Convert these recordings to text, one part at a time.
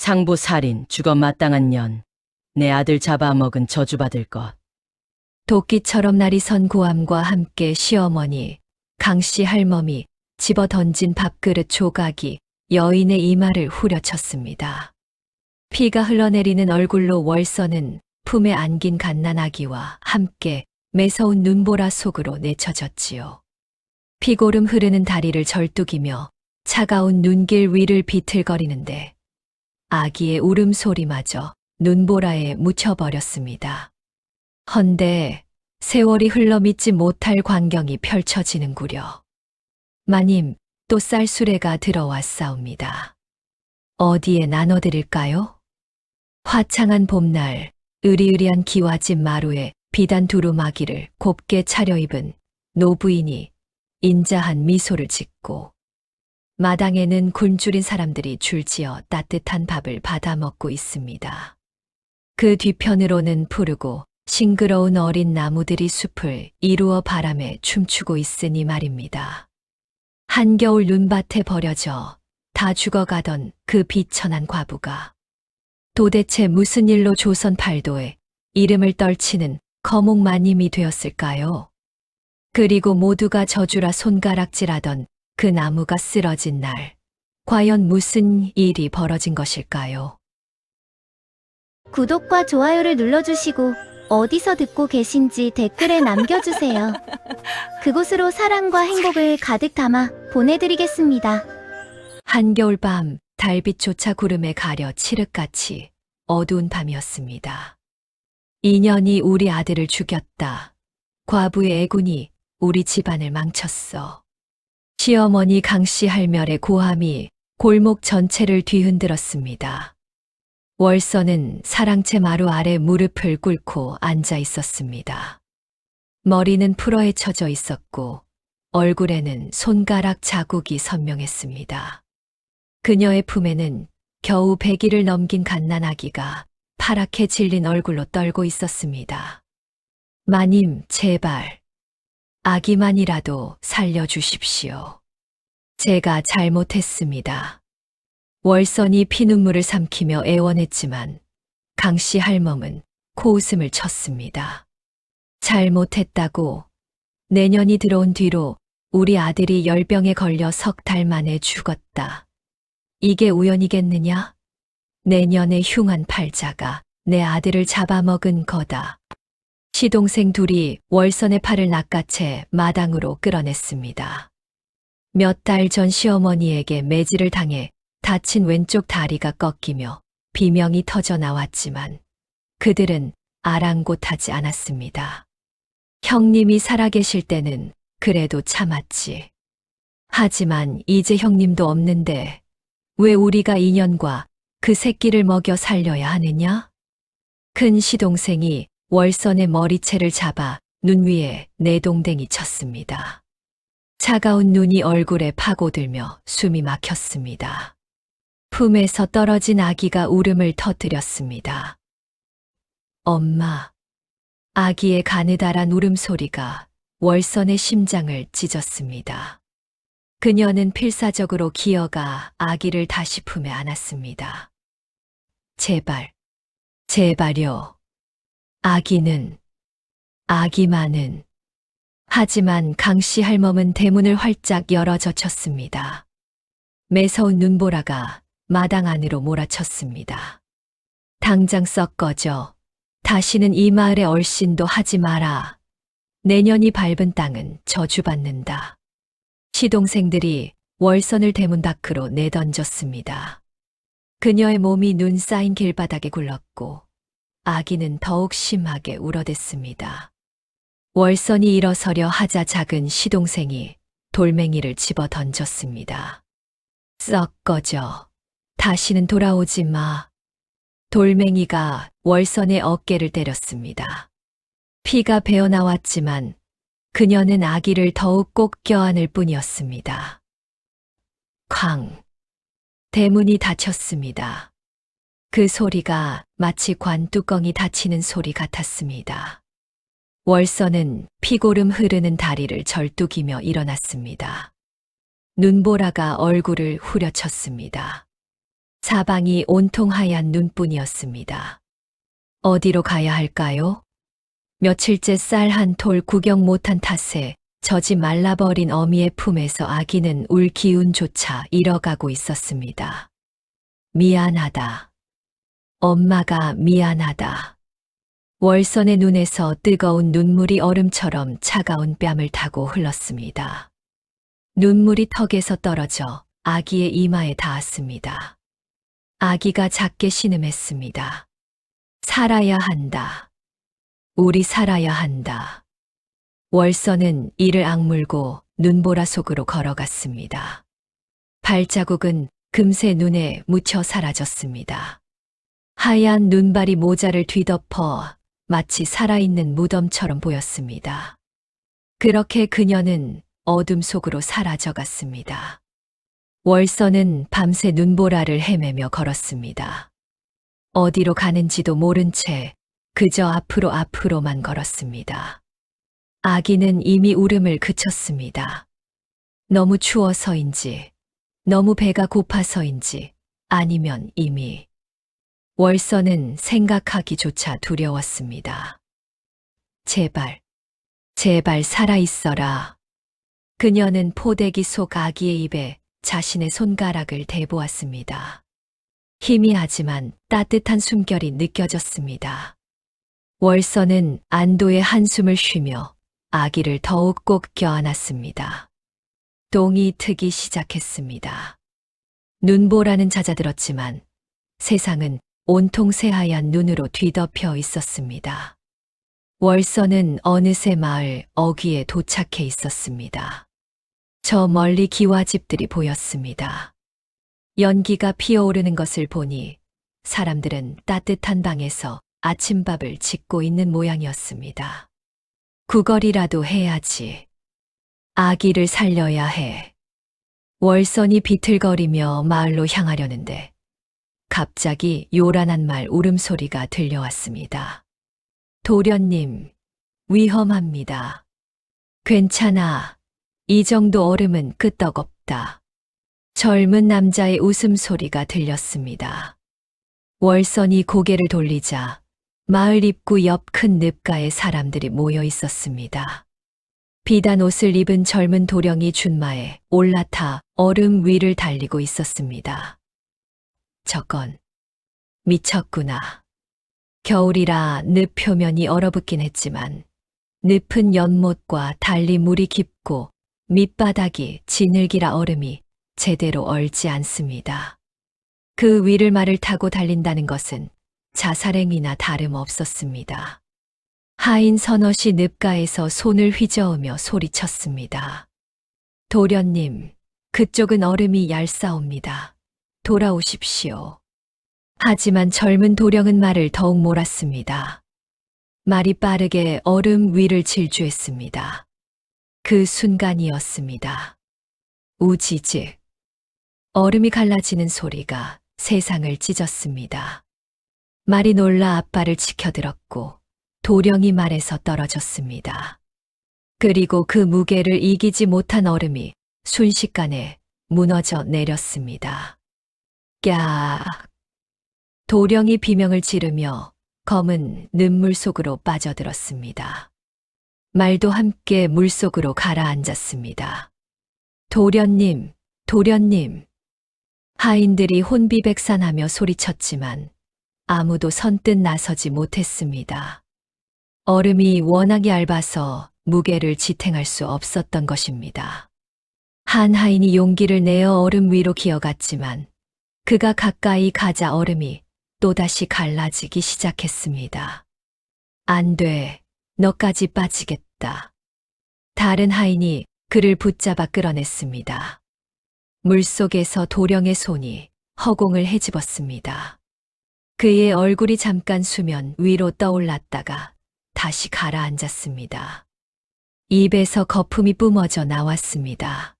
상부 살인, 죽어 마땅한 년. 내 아들 잡아먹은 저주받을 것. 도끼처럼 날이 선 고함과 함께 시어머니, 강씨 할멈이 집어 던진 밥그릇 조각이 여인의 이마를 후려쳤습니다. 피가 흘러내리는 얼굴로 월서는 품에 안긴 갓난아기와 함께 매서운 눈보라 속으로 내쳐졌지요. 피고름 흐르는 다리를 절뚝이며 차가운 눈길 위를 비틀거리는데 아기의 울음소리마저 눈보라에 묻혀버렸습니다. 헌데 세월이 흘러 믿지 못할 광경이 펼쳐지는구려. 마님, 또 쌀수레가 들어왔사옵니다. 어디에 나눠드릴까요? 화창한 봄날, 으리으리한 기와집 마루에 비단 두루마기를 곱게 차려입은 노부인이 인자한 미소를 짓고 마당에는 굶주린 사람들이 줄지어 따뜻한 밥을 받아 먹고 있습니다. 그 뒤편으로는 푸르고 싱그러운 어린 나무들이 숲을 이루어 바람에 춤추고 있으니 말입니다. 한겨울 눈밭에 버려져 다 죽어가던 그 비천한 과부가 도대체 무슨 일로 조선 팔도에 이름을 떨치는 거목마님이 되었을까요? 그리고 모두가 저주라 손가락질하던 그 나무가 쓰러진 날, 과연 무슨 일이 벌어진 것일까요? 구독과 좋아요를 눌러주시고 어디서 듣고 계신지 댓글에 남겨주세요. 그곳으로 사랑과 행복을 가득 담아 보내드리겠습니다. 한겨울 밤 달빛조차 구름에 가려 칠흑같이 어두운 밤이었습니다. 인연이 우리 아들을 죽였다. 과부의 애군이 우리 집안을 망쳤어. 시어머니 강씨 할멸의 고함이 골목 전체를 뒤흔들었습니다. 월서는 사랑채 마루 아래 무릎을 꿇고 앉아 있었습니다. 머리는 풀어헤쳐져 있었고 얼굴에는 손가락 자국이 선명했습니다. 그녀의 품에는 겨우 100일을 넘긴 갓난아기가 파랗게 질린 얼굴로 떨고 있었습니다. 마님, 제발 아기만이라도 살려주십시오. 제가 잘못했습니다. 월선이 피눈물을 삼키며 애원했지만 강씨 할멈은 코웃음을 쳤습니다. 잘못했다고? 내년이 들어온 뒤로 우리 아들이 열병에 걸려 석 달 만에 죽었다. 이게 우연이겠느냐? 내년의 흉한 팔자가 내 아들을 잡아먹은 거다. 시동생 둘이 월선의 팔을 낚아채 마당으로 끌어냈습니다. 몇 달 전 시어머니에게 매질을 당해 다친 왼쪽 다리가 꺾이며 비명이 터져 나왔지만 그들은 아랑곳하지 않았습니다. 형님이 살아계실 때는 그래도 참았지. 하지만 이제 형님도 없는데 왜 우리가 인연과 그 새끼를 먹여 살려야 하느냐? 큰 시동생이 월선의 머리채를 잡아 눈 위에 내동댕이 쳤습니다. 차가운 눈이 얼굴에 파고들며 숨이 막혔습니다. 품에서 떨어진 아기가 울음을 터뜨렸습니다. 엄마. 아기의 가느다란 울음소리가 월선의 심장을 찢었습니다. 그녀는 필사적으로 기어가 아기를 다시 품에 안았습니다. 제발, 제발요. 아기만은. 하지만 강씨 할멈은 대문을 활짝 열어 젖혔습니다. 매서운 눈보라가 마당 안으로 몰아쳤습니다. 당장 썩 꺼져. 다시는 이 마을에 얼씬도 하지 마라. 내년이 밟은 땅은 저주받는다. 시동생들이 월선을 대문 밖으로 내던졌습니다. 그녀의 몸이 눈 쌓인 길바닥에 굴렀고 아기는 더욱 심하게 울어댔습니다. 월선이 일어서려 하자 작은 시동생이 돌멩이를 집어 던졌습니다. 썩 꺼져. 다시는 돌아오지 마. 돌멩이가 월선의 어깨를 때렸습니다. 피가 배어나왔지만 그녀는 아기를 더욱 꼭 껴안을 뿐이었습니다. 쾅! 대문이 닫혔습니다. 그 소리가 마치 관뚜껑이 닫히는 소리 같았습니다. 월선은 피고름 흐르는 다리를 절뚝이며 일어났습니다. 눈보라가 얼굴을 후려쳤습니다. 사방이 온통 하얀 눈뿐이었습니다. 어디로 가야 할까요? 며칠째 쌀 한 톨 구경 못한 탓에 젖이 말라버린 어미의 품에서 아기는 울 기운조차 잃어가고 있었습니다. 미안하다. 엄마가 미안하다. 월선의 눈에서 뜨거운 눈물이 얼음처럼 차가운 뺨을 타고 흘렀습니다. 눈물이 턱에서 떨어져 아기의 이마에 닿았습니다. 아기가 작게 신음했습니다. 살아야 한다. 우리 살아야 한다. 월선은 이를 악물고 눈보라 속으로 걸어갔습니다. 발자국은 금세 눈에 묻혀 사라졌습니다. 하얀 눈발이 모자를 뒤덮어 마치 살아있는 무덤처럼 보였습니다. 그렇게 그녀는 어둠 속으로 사라져갔습니다. 월선은 밤새 눈보라를 헤매며 걸었습니다. 어디로 가는지도 모른 채 그저 앞으로만 걸었습니다. 아기는 이미 울음을 그쳤습니다. 너무 추워서인지, 너무 배가 고파서인지, 아니면 이미. 월선은 생각하기조차 두려웠습니다. 제발 살아있어라. 그녀는 포대기 속 아기의 입에 자신의 손가락을 대보았습니다. 희미하지만 따뜻한 숨결이 느껴졌습니다. 월선은 안도의 한숨을 쉬며 아기를 더욱 꼭 껴안았습니다. 동이 트기 시작했습니다. 눈보라는 잦아들었지만 세상은 온통 새하얀 눈으로 뒤덮여 있었습니다. 월선은 어느새 마을 어귀에 도착해 있었습니다. 저 멀리 기와집들이 보였습니다. 연기가 피어오르는 것을 보니 사람들은 따뜻한 방에서 아침밥을 짓고 있는 모양이었습니다. 구걸이라도 해야지. 아기를 살려야 해. 월선이 비틀거리며 마을로 향하려는데 갑자기 요란한 말 울음소리가 들려왔습니다. 도련님, 위험합니다. 괜찮아. 이 정도 얼음은 끄떡없다. 젊은 남자의 웃음소리가 들렸습니다. 월선이 고개를 돌리자 마을 입구 옆 큰 늪가에 사람들이 모여 있었습니다. 비단 옷을 입은 젊은 도령이 준마에 올라타 얼음 위를 달리고 있었습니다. 저건 미쳤구나. 겨울이라 늪 표면이 얼어붙긴 했지만 늪은 연못과 달리 물이 깊고 밑바닥이 진흙이라 얼음이 제대로 얼지 않습니다. 그 위를 말을 타고 달린다는 것은 자살행위나 다름없었습니다. 하인 서넛이 늪가에서 손을 휘저으며 소리쳤습니다. 도련님, 그쪽은 얼음이 얄싸옵니다. 돌아오십시오. 하지만 젊은 도령은 말을 더욱 몰았습니다. 말이 빠르게 얼음 위를 질주했습니다. 그 순간이었습니다. 우지직. 얼음이 갈라지는 소리가 세상을 찢었습니다. 말이 놀라 앞발을 치켜들었고 도령이 말에서 떨어졌습니다. 그리고 그 무게를 이기지 못한 얼음이 순식간에 무너져 내렸습니다. 꺄악. 도령이 비명을 지르며 검은 눈물 속으로 빠져들었습니다. 말도 함께 물속으로 가라앉았습니다. 도련님, 도련님. 하인들이 혼비백산하며 소리쳤지만 아무도 선뜻 나서지 못했습니다. 얼음이 워낙 얇아서 무게를 지탱할 수 없었던 것입니다. 한 하인이 용기를 내어 얼음 위로 기어갔지만 그가 가까이 가자 얼음이 또다시 갈라지기 시작했습니다. 안 돼, 너까지 빠지겠다. 다른 하인이 그를 붙잡아 끌어냈습니다. 물속에서 도령의 손이 허공을 헤집었습니다. 그의 얼굴이 잠깐 수면 위로 떠올랐다가 다시 가라앉았습니다. 입에서 거품이 뿜어져 나왔습니다.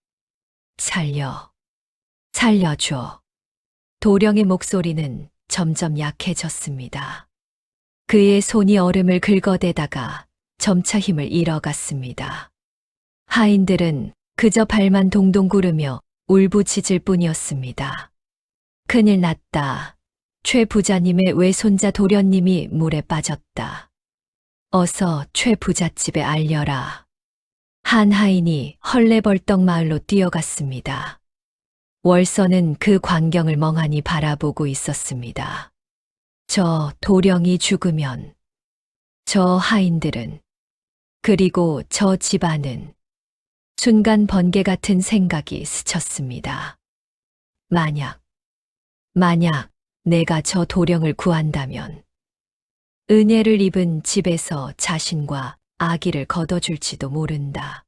살려줘. 도령의 목소리는 점점 약해졌습니다. 그의 손이 얼음을 긁어대다가 점차 힘을 잃어갔습니다. 하인들은 그저 발만 동동 구르며 울부짖을 뿐이었습니다. 큰일 났다. 최 부자님의 외손자 도련님이 물에 빠졌다. 어서 최 부잣집에 알려라. 한 하인이 헐레벌떡 마을로 뛰어갔습니다. 월서는 그 광경을 멍하니 바라보고 있었습니다. 저 도령이 죽으면, 저 하인들은, 그리고 저 집안은, 순간 번개 같은 생각이 스쳤습니다. 만약 내가 저 도령을 구한다면, 은혜를 입은 집에서 자신과 아기를 거둬줄지도 모른다.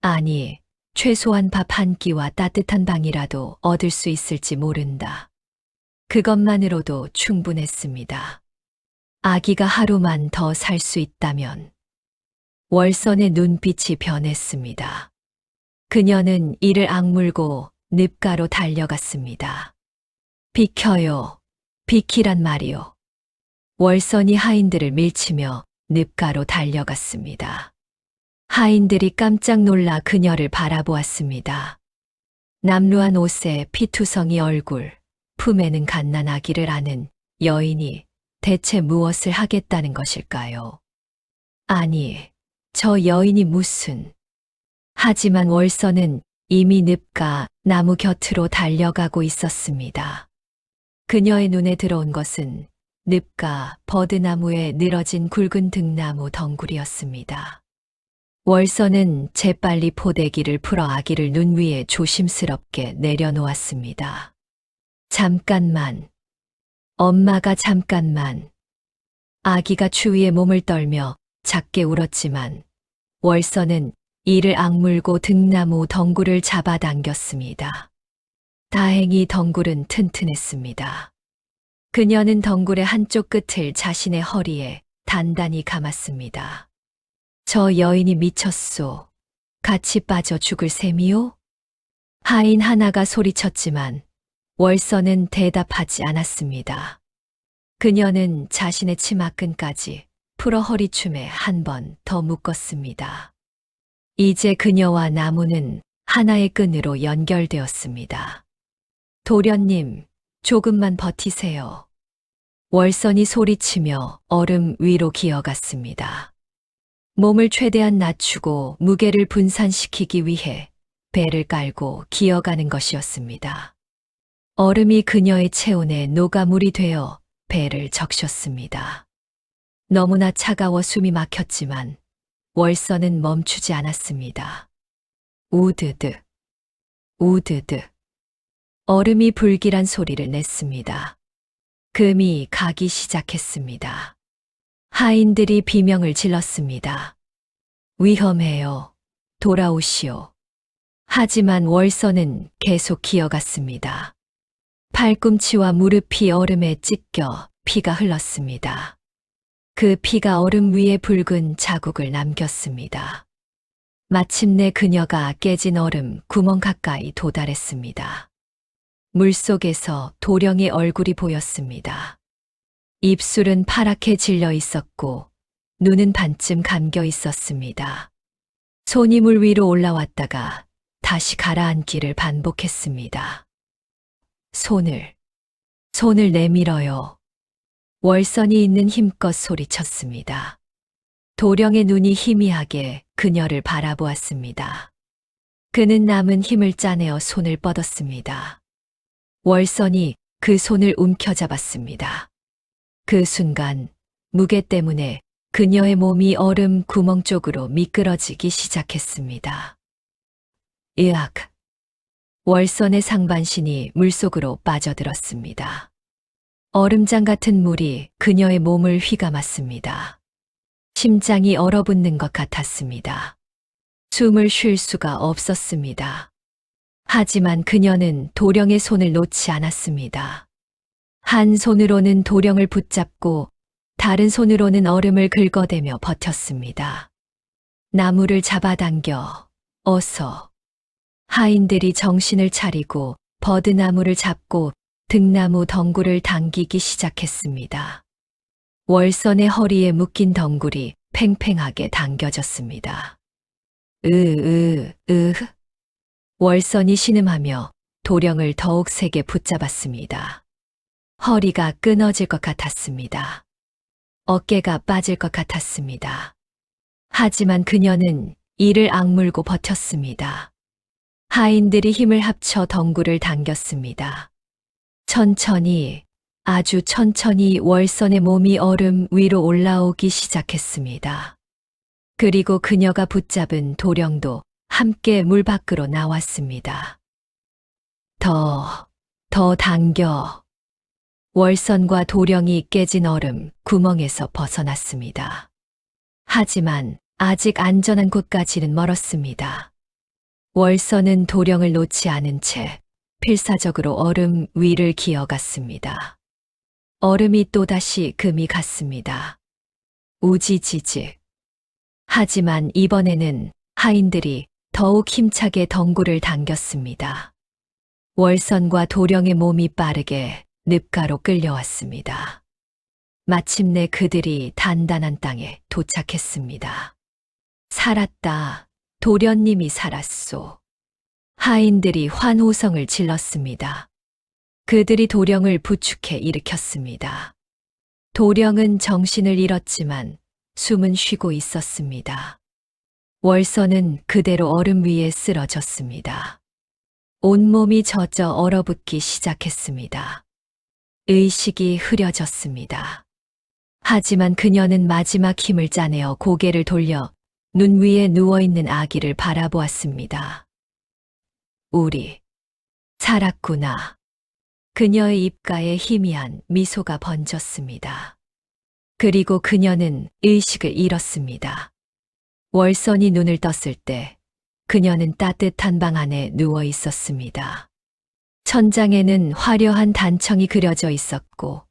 아니, 최소한 밥 한 끼와 따뜻한 방이라도 얻을 수 있을지 모른다. 그것만으로도 충분했습니다. 아기가 하루만 더 살 수 있다면. 월선의 눈빛이 변했습니다. 그녀는 이를 악물고 늪가로 달려갔습니다. 비켜요. 비키란 말이요. 월선이 하인들을 밀치며 늪가로 달려갔습니다. 하인들이 깜짝 놀라 그녀를 바라보았습니다. 남루한 옷에 피투성이 얼굴, 품에는 갓난 아기를 안은 여인이 대체 무엇을 하겠다는 것일까요? 아니, 저 여인이 무슨... 하지만 월선은 이미 늪가 나무 곁으로 달려가고 있었습니다. 그녀의 눈에 들어온 것은 늪가 버드나무에 늘어진 굵은 등나무 덩굴이었습니다. 월선은 재빨리 포대기를 풀어 아기를 눈 위에 조심스럽게 내려놓았습니다. 잠깐만. 엄마가 잠깐만. 아기가 추위에 몸을 떨며 작게 울었지만 월선은 이를 악물고 등나무 덩굴을 잡아당겼습니다. 다행히 덩굴은 튼튼했습니다. 그녀는 덩굴의 한쪽 끝을 자신의 허리에 단단히 감았습니다. 저 여인이 미쳤소. 같이 빠져 죽을 셈이요? 하인 하나가 소리쳤지만 월선은 대답하지 않았습니다. 그녀는 자신의 치마끈까지 풀어 허리춤에 한 번 더 묶었습니다. 이제 그녀와 나무는 하나의 끈으로 연결되었습니다. 도련님, 조금만 버티세요. 월선이 소리치며 얼음 위로 기어갔습니다. 몸을 최대한 낮추고 무게를 분산시키기 위해 배를 깔고 기어가는 것이었습니다. 얼음이 그녀의 체온에 녹아물이 되어 배를 적셨습니다. 너무나 차가워 숨이 막혔지만 월선은 멈추지 않았습니다. 우드드, 우드드. 얼음이 불길한 소리를 냈습니다. 금이 가기 시작했습니다. 하인들이 비명을 질렀습니다. 위험해요. 돌아오시오. 하지만 월선은 계속 기어갔습니다. 팔꿈치와 무릎이 얼음에 찢겨 피가 흘렀습니다. 그 피가 얼음 위에 붉은 자국을 남겼습니다. 마침내 그녀가 깨진 얼음 구멍 가까이 도달했습니다. 물속에서 도령의 얼굴이 보였습니다. 입술은 파랗게 질려 있었고 눈은 반쯤 감겨 있었습니다. 손이 물 위로 올라왔다가 다시 가라앉기를 반복했습니다. 손을 내밀어요. 월선이 있는 힘껏 소리쳤습니다. 도령의 눈이 희미하게 그녀를 바라보았습니다. 그는 남은 힘을 짜내어 손을 뻗었습니다. 월선이 그 손을 움켜잡았습니다. 그 순간 무게 때문에 그녀의 몸이 얼음 구멍 쪽으로 미끄러지기 시작했습니다. 으악! 월선의 상반신이 물속으로 빠져들었습니다. 얼음장 같은 물이 그녀의 몸을 휘감았습니다. 심장이 얼어붙는 것 같았습니다. 숨을 쉴 수가 없었습니다. 하지만 그녀는 도령의 손을 놓지 않았습니다. 한 손으로는 도령을 붙잡고 다른 손으로는 얼음을 긁어대며 버텼습니다. 나무를 잡아당겨 어서. 하인들이 정신을 차리고 버드나무를 잡고 등나무 덩굴을 당기기 시작했습니다. 월선의 허리에 묶인 덩굴이 팽팽하게 당겨졌습니다. 월선이 신음하며 도령을 더욱 세게 붙잡았습니다. 허리가 끊어질 것 같았습니다. 어깨가 빠질 것 같았습니다. 하지만 그녀는 이를 악물고 버텼습니다. 하인들이 힘을 합쳐 덩굴을 당겼습니다. 천천히, 아주 천천히 월선의 몸이 얼음 위로 올라오기 시작했습니다. 그리고 그녀가 붙잡은 도령도 함께 물 밖으로 나왔습니다. 더 당겨. 월선과 도령이 깨진 얼음 구멍에서 벗어났습니다. 하지만 아직 안전한 곳까지는 멀었습니다. 월선은 도령을 놓지 않은 채 필사적으로 얼음 위를 기어갔습니다. 얼음이 또다시 금이 갔습니다. 우지지직. 하지만 이번에는 하인들이 더욱 힘차게 덩굴을 당겼습니다. 월선과 도령의 몸이 빠르게 늪가로 끌려왔습니다. 마침내 그들이 단단한 땅에 도착했습니다. 살았다. 도련님이 살았소. 하인들이 환호성을 질렀습니다. 그들이 도령을 부축해 일으켰습니다. 도령은 정신을 잃었지만 숨은 쉬고 있었습니다. 월선은 그대로 얼음 위에 쓰러졌습니다. 온몸이 젖어 얼어붙기 시작했습니다. 의식이 흐려졌습니다. 하지만 그녀는 마지막 힘을 짜내어 고개를 돌려 눈 위에 누워있는 아기를 바라보았습니다. 우리 살았구나. 그녀의 입가에 희미한 미소가 번졌습니다. 그리고 그녀는 의식을 잃었습니다. 월선이 눈을 떴을 때 그녀는 따뜻한 방 안에 누워 있었습니다. 천장에는 화려한 단청이 그려져 있었고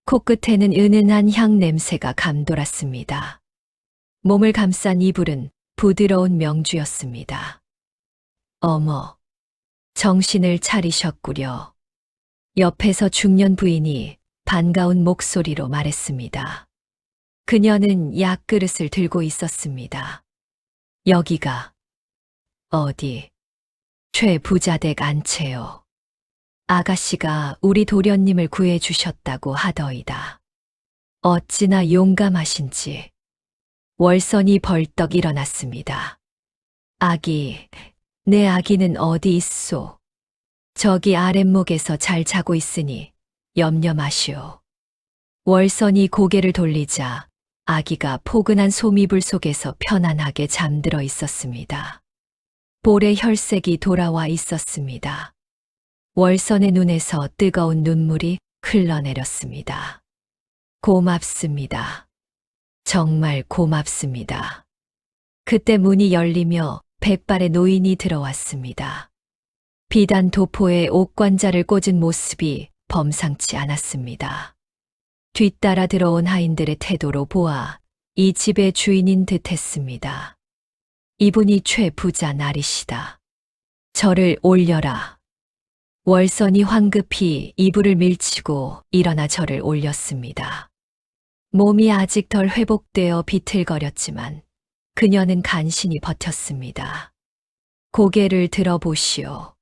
코끝에는 은은한 향 냄새가 감돌았습니다. 몸을 감싼 이불은 부드러운 명주였습니다. 어머, 정신을 차리셨구려. 옆에서 중년 부인이 반가운 목소리로 말했습니다. 그녀는 약그릇을 들고 있었습니다. 여기가 어디? 최 부자댁 안채요. 아가씨가 우리 도련님을 구해주셨다고 하더이다. 어찌나 용감하신지. 월선이 벌떡 일어났습니다. 아기, 내 아기는 어디 있소? 저기 아랫목에서 잘 자고 있으니 염려 마시오. 월선이 고개를 돌리자 아기가 포근한 솜이불 속에서 편안하게 잠들어 있었습니다. 볼의 혈색이 돌아와 있었습니다. 월선의 눈에서 뜨거운 눈물이 흘러내렸습니다. 고맙습니다. 정말 고맙습니다. 그때 문이 열리며 백발의 노인이 들어왔습니다. 비단 도포에 옥관자를 꽂은 모습이 범상치 않았습니다. 뒤따라 들어온 하인들의 태도로 보아 이 집의 주인인 듯했습니다. 이분이 최 부자 날이시다. 저를 올려라. 월선이 황급히 이불을 밀치고 일어나 저를 올렸습니다. 몸이 아직 덜 회복되어 비틀거렸지만 그녀는 간신히 버텼습니다. 고개를 들어보시오.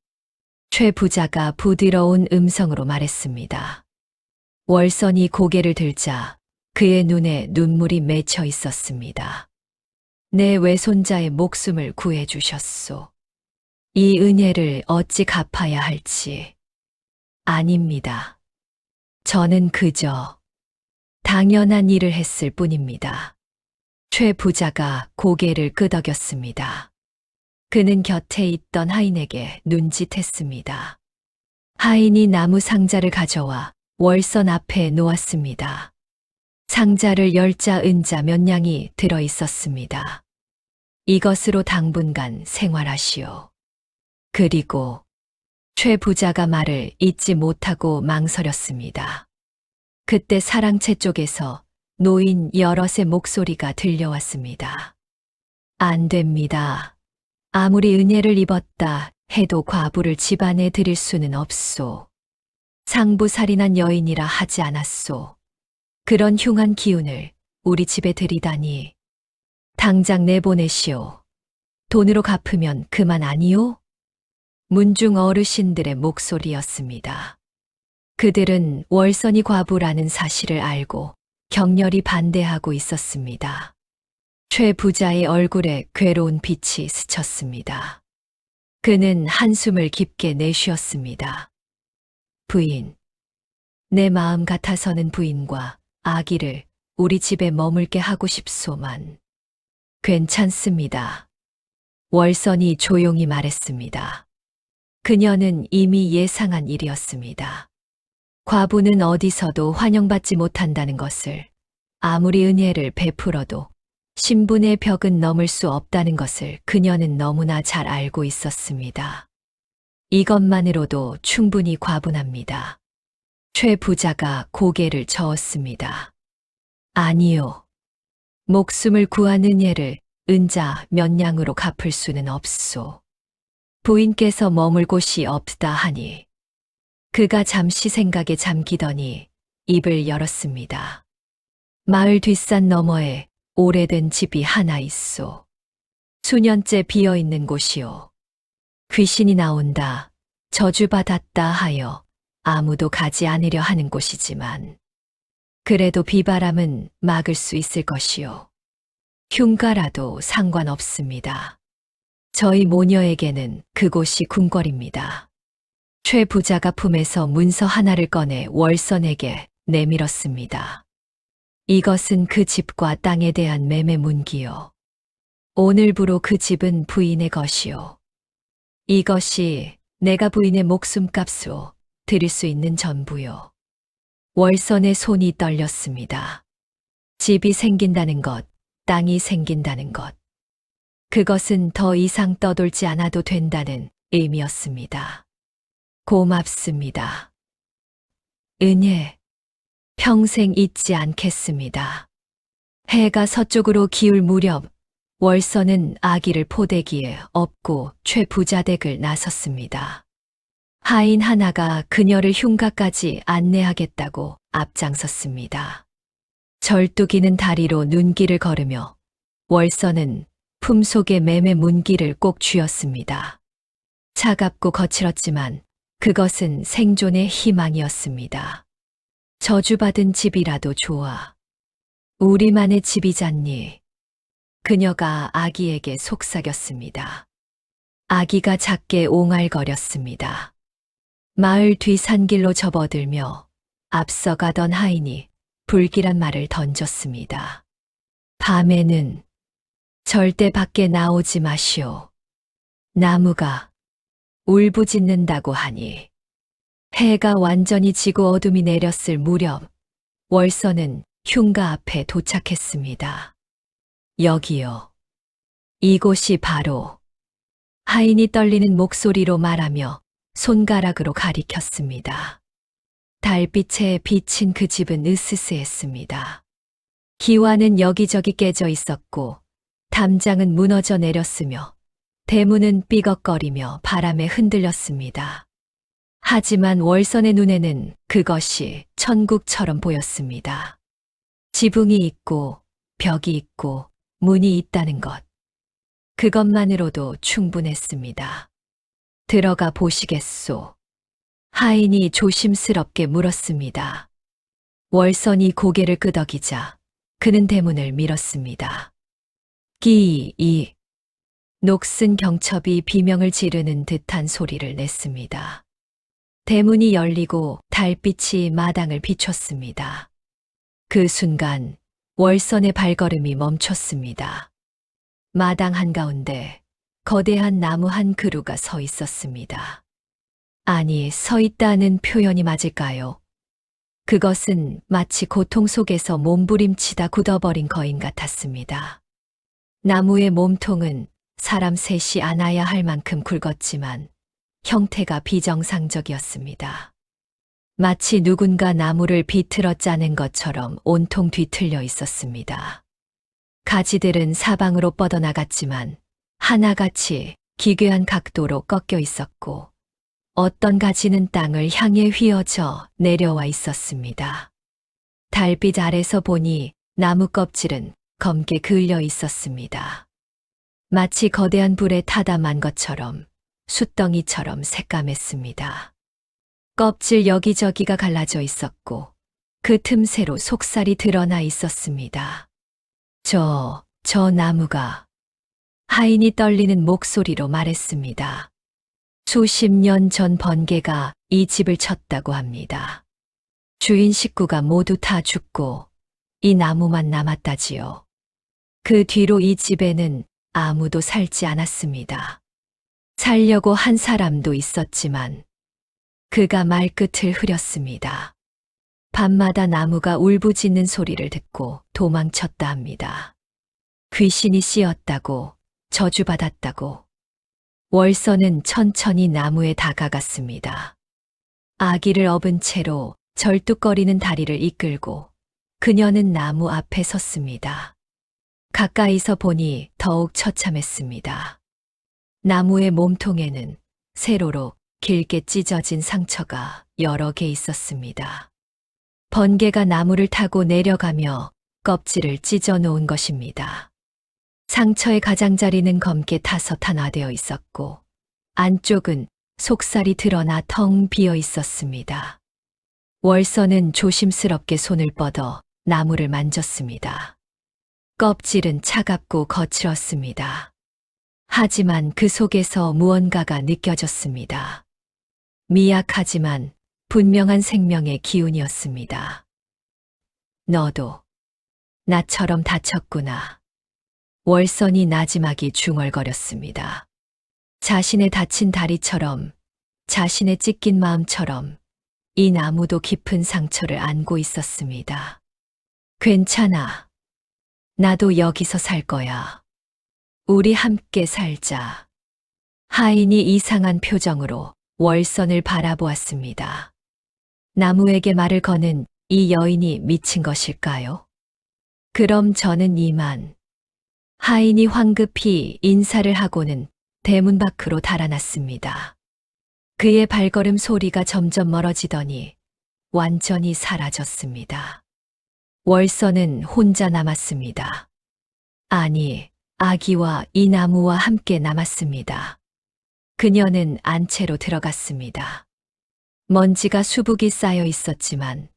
최 부자가 부드러운 음성으로 말했습니다. 월선이 고개를 들자 그의 눈에 눈물이 맺혀 있었습니다. 내 외손자의 목숨을 구해주셨소. 이 은혜를 어찌 갚아야 할지. 아닙니다. 저는 그저 당연한 일을 했을 뿐입니다. 최 부자가 고개를 끄덕였습니다. 그는 곁에 있던 하인에게 눈짓했습니다. 하인이 나무 상자를 가져와 월선 앞에 놓았습니다. 상자를 열자 은자 몇 냥이 들어 있었습니다. 이것으로 당분간 생활하시오. 그리고 최 부자가 말을 잇지 못하고 망설였습니다. 그때 사랑채 쪽에서 노인 여럿의 목소리가 들려왔습니다. 안 됩니다. 아무리 은혜를 입었다 해도 과부를 집안에 들일 수는 없소. 상부살인한 여인이라 하지 않았소. 그런 흉한 기운을 우리 집에 들이다니. 당장 내보내시오. 돈으로 갚으면 그만 아니오? 문중 어르신들의 목소리였습니다. 그들은 월선이 과부라는 사실을 알고 격렬히 반대하고 있었습니다. 최 부자의 얼굴에 괴로운 빛이 스쳤습니다. 그는 한숨을 깊게 내쉬었습니다. 부인, 내 마음 같아서는 부인과 아기를 우리 집에 머물게 하고 싶소만. 괜찮습니다. 월선이 조용히 말했습니다. 그녀는 이미 예상한 일이었습니다. 과부는 어디서도 환영받지 못한다는 것을, 아무리 은혜를 베풀어도 신분의 벽은 넘을 수 없다는 것을 그녀는 너무나 잘 알고 있었습니다. 이것만으로도 충분히 과분합니다. 최 부자가 고개를 저었습니다. 아니요. 목숨을 구한 은혜를 은자 몇 냥으로 갚을 수는 없소. 부인께서 머물 곳이 없다 하니. 그가 잠시 생각에 잠기더니 입을 열었습니다. 마을 뒷산 너머에 오래된 집이 하나 있소. 수년째 비어있는 곳이오. 귀신이 나온다, 저주받았다 하여 아무도 가지 않으려 하는 곳이지만 그래도 비바람은 막을 수 있을 것이오. 흉가라도 상관없습니다. 저희 모녀에게는 그곳이 궁궐입니다. 최 부자가 품에서 문서 하나를 꺼내 월선에게 내밀었습니다. 이것은 그 집과 땅에 대한 매매 문기요. 오늘부로 그 집은 부인의 것이요. 이것이 내가 부인의 목숨값으로 드릴 수 있는 전부요. 월선의 손이 떨렸습니다. 집이 생긴다는 것, 땅이 생긴다는 것. 그것은 더 이상 떠돌지 않아도 된다는 의미였습니다. 고맙습니다. 은혜, 평생 잊지 않겠습니다. 해가 서쪽으로 기울 무렵 월선은 아기를 포대기에 업고 최 부자 댁을 나섰습니다. 하인 하나가 그녀를 흉가까지 안내하겠다고 앞장섰습니다. 절뚝이는 다리로 눈길을 걸으며 월선은 품속의 매매 문기를 꼭 쥐었습니다. 차갑고 거칠었지만 그것은 생존의 희망이었습니다. 저주받은 집이라도 좋아. 우리만의 집이잖니. 그녀가 아기에게 속삭였습니다. 아기가 작게 옹알거렸습니다. 마을 뒤 산길로 접어들며 앞서가던 하인이 불길한 말을 던졌습니다. 밤에는 절대 밖에 나오지 마시오. 나무가 울부짖는다고 하니. 해가 완전히 지고 어둠이 내렸을 무렵 월선은 흉가 앞에 도착했습니다. 여기요. 이곳이 바로. 하인이 떨리는 목소리로 말하며 손가락으로 가리켰습니다. 달빛에 비친 그 집은 으스스했습니다. 기와는 여기저기 깨져 있었고 담장은 무너져 내렸으며 대문은 삐걱거리며 바람에 흔들렸습니다. 하지만 월선의 눈에는 그것이 천국처럼 보였습니다. 지붕이 있고 벽이 있고 문이 있다는 것. 그것만으로도 충분했습니다. 들어가 보시겠소? 하인이 조심스럽게 물었습니다. 월선이 고개를 끄덕이자 그는 대문을 밀었습니다. 끼이. 녹슨 경첩이 비명을 지르는 듯한 소리를 냈습니다. 대문이 열리고 달빛이 마당을 비췄습니다. 그 순간 월선의 발걸음이 멈췄습니다. 마당 한가운데 거대한 나무 한 그루가 서 있었습니다. 아니, 서 있다는 표현이 맞을까요? 그것은 마치 고통 속에서 몸부림치다 굳어버린 거인 같았습니다. 나무의 몸통은 사람 셋이 안아야 할 만큼 굵었지만 형태가 비정상적이었습니다. 마치 누군가 나무를 비틀어 짜낸 것처럼 온통 뒤틀려 있었습니다. 가지들은 사방으로 뻗어나갔지만 하나같이 기괴한 각도로 꺾여 있었고 어떤 가지는 땅을 향해 휘어져 내려와 있었습니다. 달빛 아래서 보니 나무 껍질은 검게 그을려 있었습니다. 마치 거대한 불에 타담한 것처럼 숯덩이처럼 새까맸습니다. 껍질 여기저기가 갈라져 있었고 그 틈새로 속살이 드러나 있었습니다. 저 나무가 하인이 떨리는 목소리로 말했습니다. 수십 년 전 번개가 이 집을 쳤다고 합니다. 주인 식구가 모두 다 죽고 이 나무만 남았다지요. 그 뒤로 이 집에는 아무도 살지 않았습니다. 살려고 한 사람도 있었지만 그가 말끝을 흐렸습니다. 밤마다 나무가 울부짖는 소리를 듣고 도망쳤다 합니다. 귀신이 씌었다고 저주받았다고. 월서는 천천히 나무에 다가갔습니다. 아기를 업은 채로 절뚝거리는 다리를 이끌고 그녀는 나무 앞에 섰습니다. 가까이서 보니 더욱 처참했습니다. 나무의 몸통에는 세로로 길게 찢어진 상처가 여러 개 있었습니다. 번개가 나무를 타고 내려가며 껍질을 찢어 놓은 것입니다. 상처의 가장자리는 검게 타서 탄화되어 있었고 안쪽은 속살이 드러나 텅 비어 있었습니다. 월서는 조심스럽게 손을 뻗어 나무를 만졌습니다. 껍질은 차갑고 거칠었습니다. 하지만 그 속에서 무언가가 느껴졌습니다. 미약하지만 분명한 생명의 기운이었습니다. 너도 나처럼 다쳤구나. 월선이 나지막이 중얼거렸습니다. 자신의 다친 다리처럼, 자신의 찢긴 마음처럼 이 나무도 깊은 상처를 안고 있었습니다. 괜찮아. 나도 여기서 살 거야. 우리 함께 살자. 하인이 이상한 표정으로 월선을 바라보았습니다. 나무에게 말을 거는 이 여인이 미친 것일까요? 그럼 저는 이만. 하인이 황급히 인사를 하고는 대문 밖으로 달아났습니다. 그의 발걸음 소리가 점점 멀어지더니 완전히 사라졌습니다. 월선은 혼자 남았습니다. 아니, 아기와 이 나무와 함께 남았습니다. 그녀는 안채로 들어갔습니다. 먼지가 수북이 쌓여 있었지만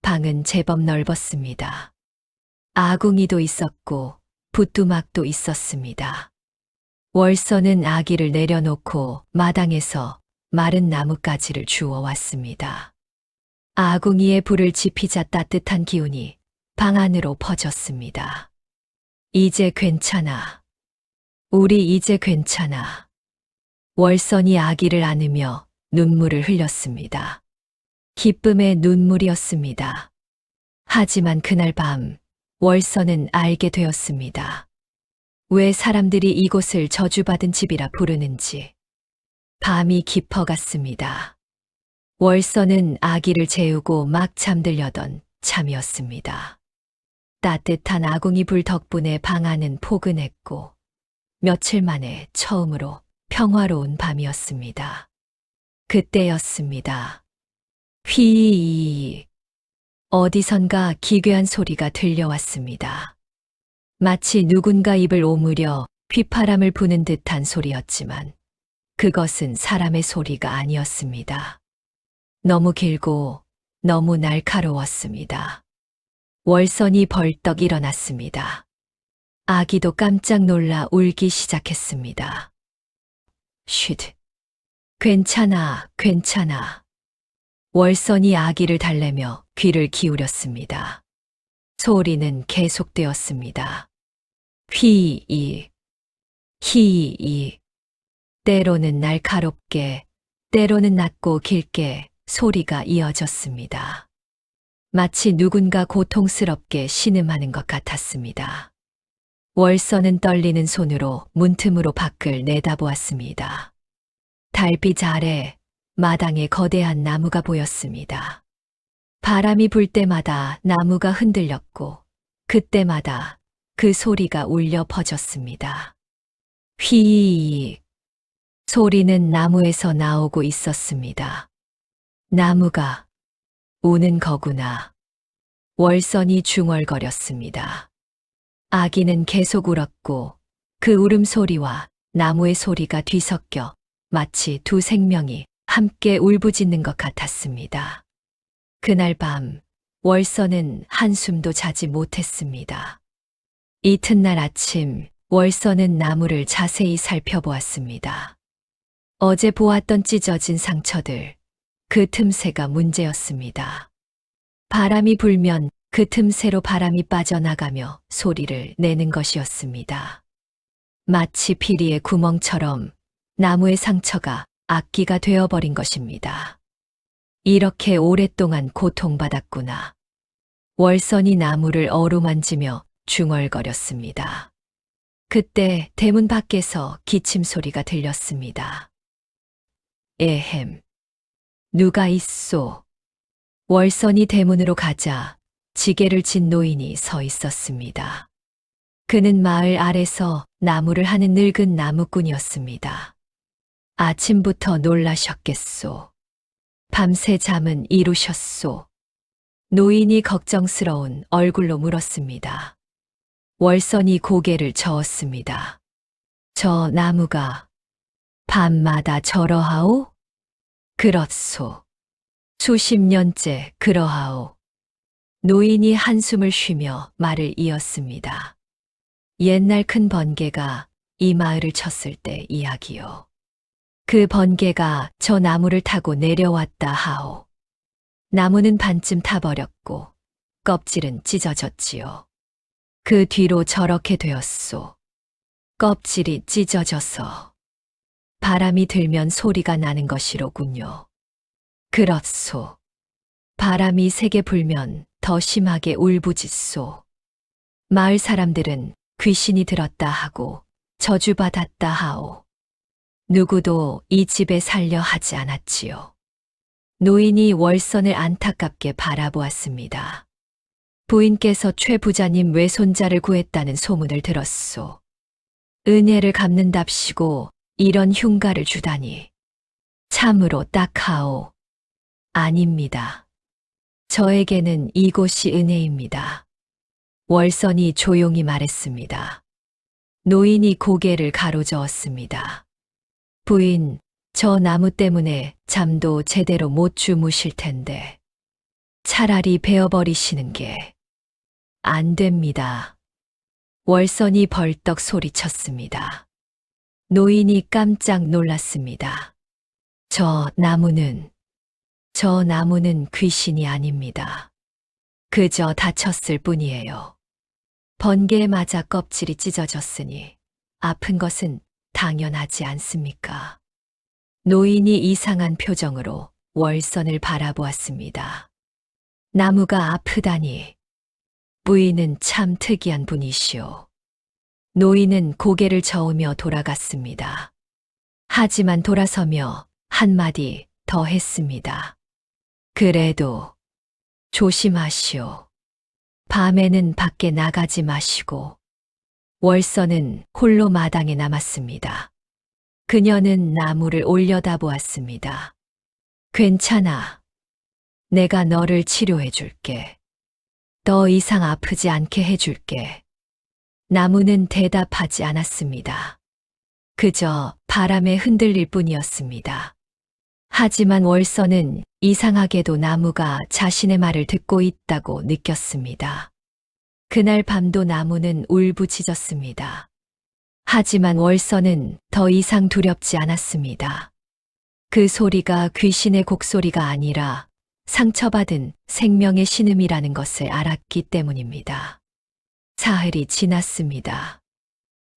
방은 제법 넓었습니다. 아궁이도 있었고 부뚜막도 있었습니다. 월선은 아기를 내려놓고 마당에서 마른 나뭇가지를 주워 왔습니다. 아궁이에 불을 지피자 따뜻한 기운이 방 안으로 퍼졌습니다. 이제 괜찮아. 우리 이제 괜찮아. 월선이 아기를 안으며 눈물을 흘렸습니다. 기쁨의 눈물이었습니다. 하지만 그날 밤 월선은 알게 되었습니다. 왜 사람들이 이곳을 저주받은 집이라 부르는지. 밤이 깊어갔습니다. 월선은 아기를 재우고 막 잠들려던 참이었습니다. 따뜻한 아궁이 불 덕분에 방 안은 포근했고 며칠 만에 처음으로 평화로운 밤이었습니다. 그때였습니다. 휘 어디선가 기괴한 소리가 들려왔습니다. 마치 누군가 입을 오므려 휘파람을 부는 듯한 소리였지만 그것은 사람의 소리가 아니었습니다. 너무 길고 너무 날카로웠습니다. 월선이 벌떡 일어났습니다. 아기도 깜짝 놀라 울기 시작했습니다. 쉿. 괜찮아, 괜찮아. 월선이 아기를 달래며 귀를 기울였습니다. 소리는 계속되었습니다. 휘이, 히이. 때로는 날카롭게, 때로는 낮고 길게 소리가 이어졌습니다. 마치 누군가 고통스럽게 신음하는 것 같았습니다. 월선은 떨리는 손으로 문틈으로 밖을 내다보았습니다. 달빛 아래 마당에 거대한 나무가 보였습니다. 바람이 불 때마다 나무가 흔들렸고 그때마다 그 소리가 울려 퍼졌습니다. 휘익. 소리는 나무에서 나오고 있었습니다. 나무가 우는 거구나. 월선이 중얼거렸습니다. 아기는 계속 울었고 그 울음소리와 나무의 소리가 뒤섞여 마치 두 생명이 함께 울부짖는 것 같았습니다. 그날 밤 월서는 한숨도 자지 못했습니다. 이튿날 아침 월서는 나무를 자세히 살펴보았습니다. 어제 보았던 찢어진 상처들, 그 틈새가 문제였습니다. 바람이 불면 그 틈새로 바람이 빠져나가며 소리를 내는 것이었습니다. 마치 피리의 구멍처럼 나무의 상처가 악기가 되어버린 것입니다. 이렇게 오랫동안 고통받았구나. 월선이 나무를 어루만지며 중얼거렸습니다. 그때 대문 밖에서 기침 소리가 들렸습니다. 에헴. 누가 있소? 월선이 대문으로 가자 지게를 진 노인이 서 있었습니다. 그는 마을 아래서 나무를 하는 늙은 나무꾼이었습니다. 아침부터 놀라셨겠소. 밤새 잠은 이루셨소. 노인이 걱정스러운 얼굴로 물었습니다. 월선이 고개를 저었습니다. 저 나무가 밤마다 저러하오? 그렇소. 수십 년째 그러하오. 노인이 한숨을 쉬며 말을 이었습니다. 옛날 큰 번개가 이 마을을 쳤을 때 이야기요. 그 번개가 저 나무를 타고 내려왔다 하오. 나무는 반쯤 타버렸고 껍질은 찢어졌지요. 그 뒤로 저렇게 되었소. 껍질이 찢어져서 바람이 들면 소리가 나는 것이로군요. 그렇소. 바람이 세게 불면 더 심하게 울부짖소. 마을 사람들은 귀신이 들었다 하고 저주받았다 하오. 누구도 이 집에 살려 하지 않았지요. 노인이 월선을 안타깝게 바라보았습니다. 부인께서 최 부자님 외손자를 구했다는 소문을 들었소. 은혜를 갚는답시고 이런 흉가를 주다니. 참으로 딱하오. 아닙니다. 저에게는 이곳이 은혜입니다. 월선이 조용히 말했습니다. 노인이 고개를 가로저었습니다. 부인, 저 나무 때문에 잠도 제대로 못 주무실 텐데 차라리 베어버리시는 게 안 됩니다. 월선이 벌떡 소리쳤습니다. 노인이 깜짝 놀랐습니다. 저 나무는 귀신이 아닙니다. 그저 다쳤을 뿐이에요. 번개에 맞아 껍질이 찢어졌으니 아픈 것은 당연하지 않습니까? 노인이 이상한 표정으로 월선을 바라보았습니다. 나무가 아프다니. 부인은 참 특이한 분이시오. 노인은 고개를 저으며 돌아갔습니다. 하지만 돌아서며 한마디 더 했습니다. 그래도 조심하시오. 밤에는 밖에 나가지 마시고. 월선은 홀로 마당에 남았습니다. 그녀는 나무를 올려다보았습니다. 괜찮아. 내가 너를 치료해 줄게. 더 이상 아프지 않게 해줄게. 나무는 대답하지 않았습니다. 그저 바람에 흔들릴 뿐이었습니다. 하지만 월선은 이상하게도 나무가 자신의 말을 듣고 있다고 느꼈습니다. 그날 밤도 나무는 울부짖었습니다. 하지만 월선은 더 이상 두렵지 않았습니다. 그 소리가 귀신의 곡소리가 아니라 상처받은 생명의 신음이라는 것을 알았기 때문입니다. 사흘이 지났습니다.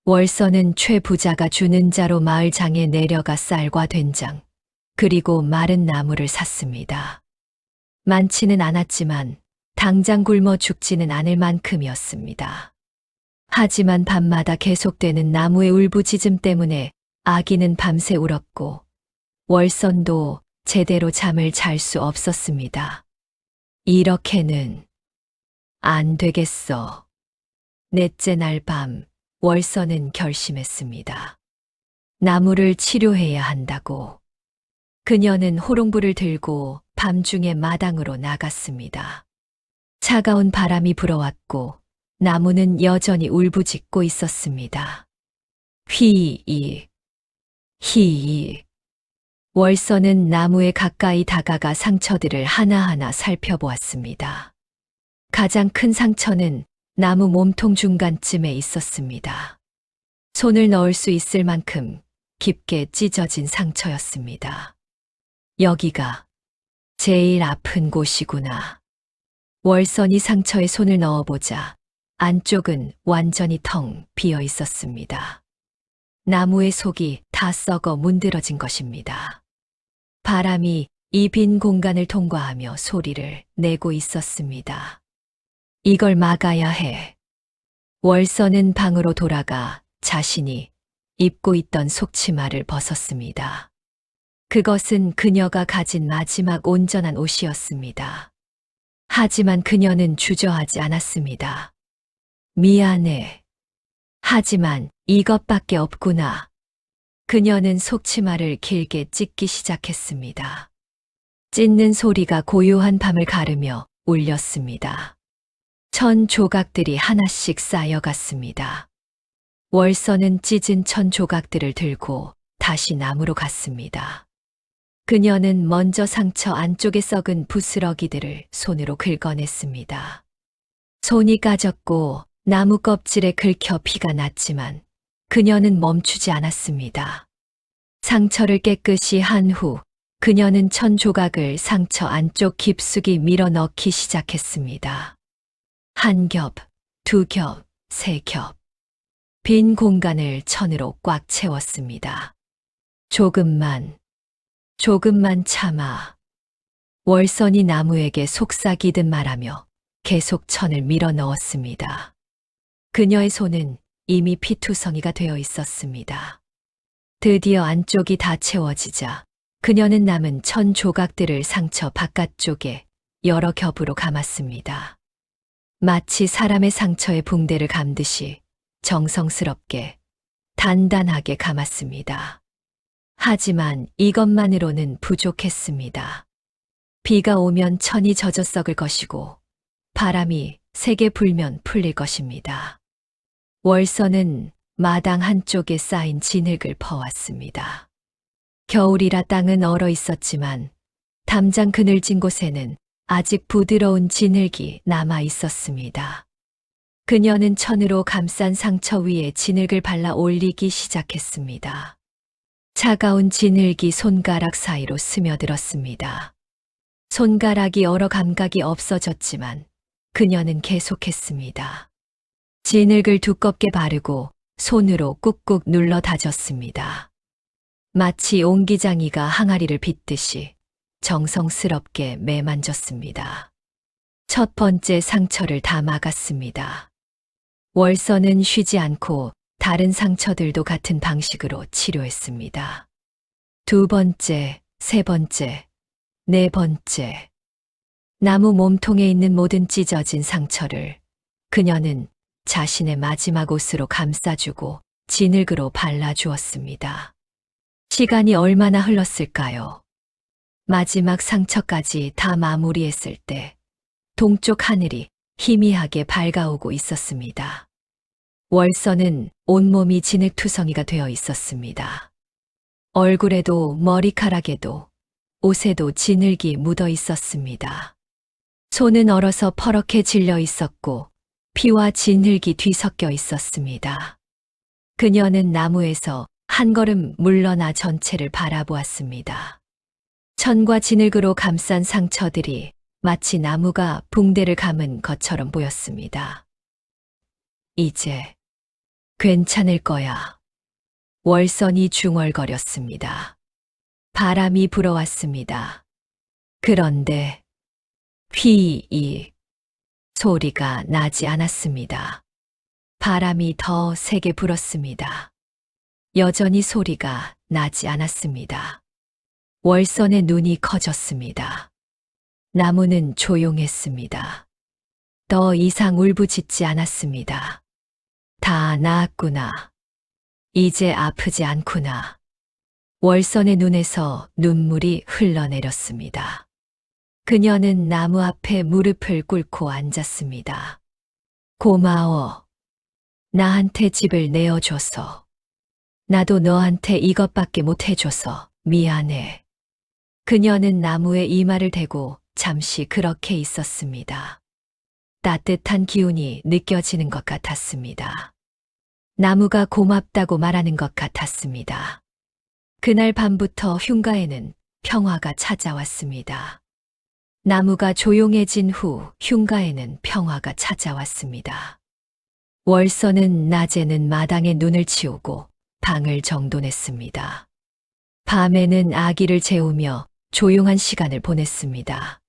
월선은 최 부자가 주는 자로 마을장에 내려가 쌀과 된장, 그리고 마른 나무를 샀습니다. 많지는 않았지만 당장 굶어 죽지는 않을 만큼이었습니다. 하지만 밤마다 계속되는 나무의 울부짖음 때문에 아기는 밤새 울었고 월선도 제대로 잠을 잘 수 없었습니다. 이렇게는 안 되겠어. 넷째 날 밤 월선은 결심했습니다. 나무를 치료해야 한다고. 그녀는 호롱불을 들고 밤중에 마당으로 나갔습니다. 차가운 바람이 불어왔고 나무는 여전히 울부짖고 있었습니다. 휘익, 휘익. 월서는 나무에 가까이 다가가 상처들을 하나하나 살펴보았습니다. 가장 큰 상처는 나무 몸통 중간쯤에 있었습니다. 손을 넣을 수 있을 만큼 깊게 찢어진 상처였습니다. 여기가 제일 아픈 곳이구나. 월선이 상처에 손을 넣어보자 안쪽은 완전히 텅 비어 있었습니다. 나무의 속이 다 썩어 문드러진 것입니다. 바람이 이 빈 공간을 통과하며 소리를 내고 있었습니다. 이걸 막아야 해. 월선은 방으로 돌아가 자신이 입고 있던 속치마를 벗었습니다. 그것은 그녀가 가진 마지막 온전한 옷이었습니다. 하지만 그녀는 주저하지 않았습니다. 미안해. 하지만 이것밖에 없구나. 그녀는 속치마를 길게 찢기 시작했습니다. 찢는 소리가 고요한 밤을 가르며 울렸습니다. 천 조각들이 하나씩 쌓여갔습니다. 월서는 찢은 천 조각들을 들고 다시 나무로 갔습니다. 그녀는 먼저 상처 안쪽에 썩은 부스러기들을 손으로 긁어냈습니다. 손이 까졌고 나무 껍질에 긁혀 피가 났지만 그녀는 멈추지 않았습니다. 상처를 깨끗이 한 후 그녀는 천 조각을 상처 안쪽 깊숙이 밀어 넣기 시작했습니다. 한 겹, 두 겹, 세 겹. 빈 공간을 천으로 꽉 채웠습니다. 조금만 참아. 월선이 나무에게 속삭이듯 말하며 계속 천을 밀어 넣었습니다. 그녀의 손은 이미 피투성이가 되어 있었습니다. 드디어 안쪽이 다 채워지자 그녀는 남은 천 조각들을 상처 바깥쪽에 여러 겹으로 감았습니다. 마치 사람의 상처에 붕대를 감듯이 정성스럽게 단단하게 감았습니다. 하지만 이것만으로는 부족했습니다. 비가 오면 천이 젖어 썩을 것이고 바람이 세게 불면 풀릴 것입니다. 월서는 마당 한쪽에 쌓인 진흙을 퍼왔습니다. 겨울이라 땅은 얼어 있었지만 담장 그늘진 곳에는 아직 부드러운 진흙이 남아 있었습니다. 그녀는 천으로 감싼 상처 위에 진흙을 발라 올리기 시작했습니다. 차가운 진흙이 손가락 사이로 스며들었습니다. 손가락이 얼어 감각이 없어졌지만 그녀는 계속했습니다. 진흙을 두껍게 바르고 손으로 꾹꾹 눌러 다졌습니다. 마치 옹기장이가 항아리를 빚듯이 정성스럽게 매만졌습니다. 첫 번째 상처를 다 막았습니다. 월서는 쉬지 않고 다른 상처들도 같은 방식으로 치료했습니다. 두 번째, 세 번째, 네 번째. 나무 몸통에 있는 모든 찢어진 상처를 그녀는 자신의 마지막 옷으로 감싸주고 진흙으로 발라주었습니다. 시간이 얼마나 흘렀을까요? 마지막 상처까지 다 마무리했을 때 동쪽 하늘이 희미하게 밝아오고 있었습니다. 월서는 온몸이 진흙투성이가 되어 있었습니다. 얼굴에도 머리카락에도 옷에도 진흙이 묻어 있었습니다. 손은 얼어서 퍼렇게 질려 있었고 피와 진흙이 뒤섞여 있었습니다. 그녀는 나무에서 한 걸음 물러나 전체를 바라보았습니다. 천과 진흙으로 감싼 상처들이 마치 나무가 붕대를 감은 것처럼 보였습니다. 이제 괜찮을 거야. 월선이 중얼거렸습니다. 바람이 불어왔습니다. 그런데 휘익 소리가 나지 않았습니다. 바람이 더 세게 불었습니다. 여전히 소리가 나지 않았습니다. 월선의 눈이 커졌습니다. 나무는 조용했습니다. 더 이상 울부짖지 않았습니다. 다 나았구나. 이제 아프지 않구나. 월선의 눈에서 눈물이 흘러내렸습니다. 그녀는 나무 앞에 무릎을 꿇고 앉았습니다. 고마워. 나한테 집을 내어줘서. 나도 너한테 이것밖에 못 해줘서. 미안해. 그녀는 나무에 이마를 대고 잠시 그렇게 있었습니다. 따뜻한 기운이 느껴지는 것 같았습니다. 나무가 고맙다고 말하는 것 같았습니다. 그날 밤부터 흉가에는 평화가 찾아왔습니다. 나무가 조용해진 후 흉가에는 평화가 찾아왔습니다. 월서는 낮에는 마당에 눈을 치우고 방을 정돈했습니다. 밤에는 아기를 재우며 조용한 시간을 보냈습니다.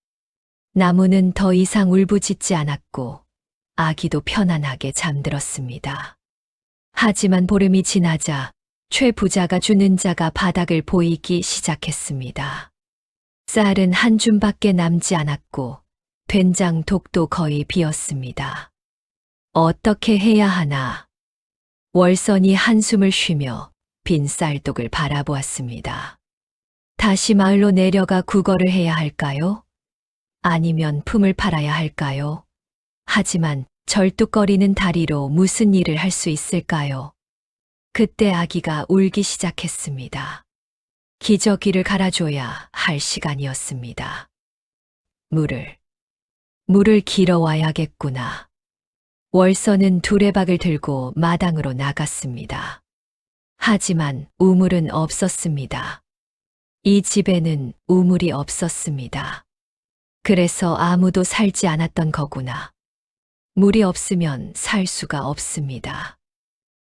나무는 더 이상 울부짖지 않았고 아기도 편안하게 잠들었습니다. 하지만 보름이 지나자 최 부자가 주는 자가 바닥을 보이기 시작했습니다. 쌀은 한 줌밖에 남지 않았고 된장 독도 거의 비었습니다. 어떻게 해야 하나? 월선이 한숨을 쉬며 빈 쌀독을 바라보았습니다. 다시 마을로 내려가 구걸을 해야 할까요? 아니면 품을 팔아야 할까요? 하지만 절뚝거리는 다리로 무슨 일을 할 수 있을까요? 그때 아기가 울기 시작했습니다. 기저귀를 갈아줘야 할 시간이었습니다. 물을 길어와야겠구나. 월서는 두레박을 들고 마당으로 나갔습니다. 하지만 우물은 없었습니다. 이 집에는 우물이 없었습니다. 그래서 아무도 살지 않았던 거구나. 물이 없으면 살 수가 없습니다.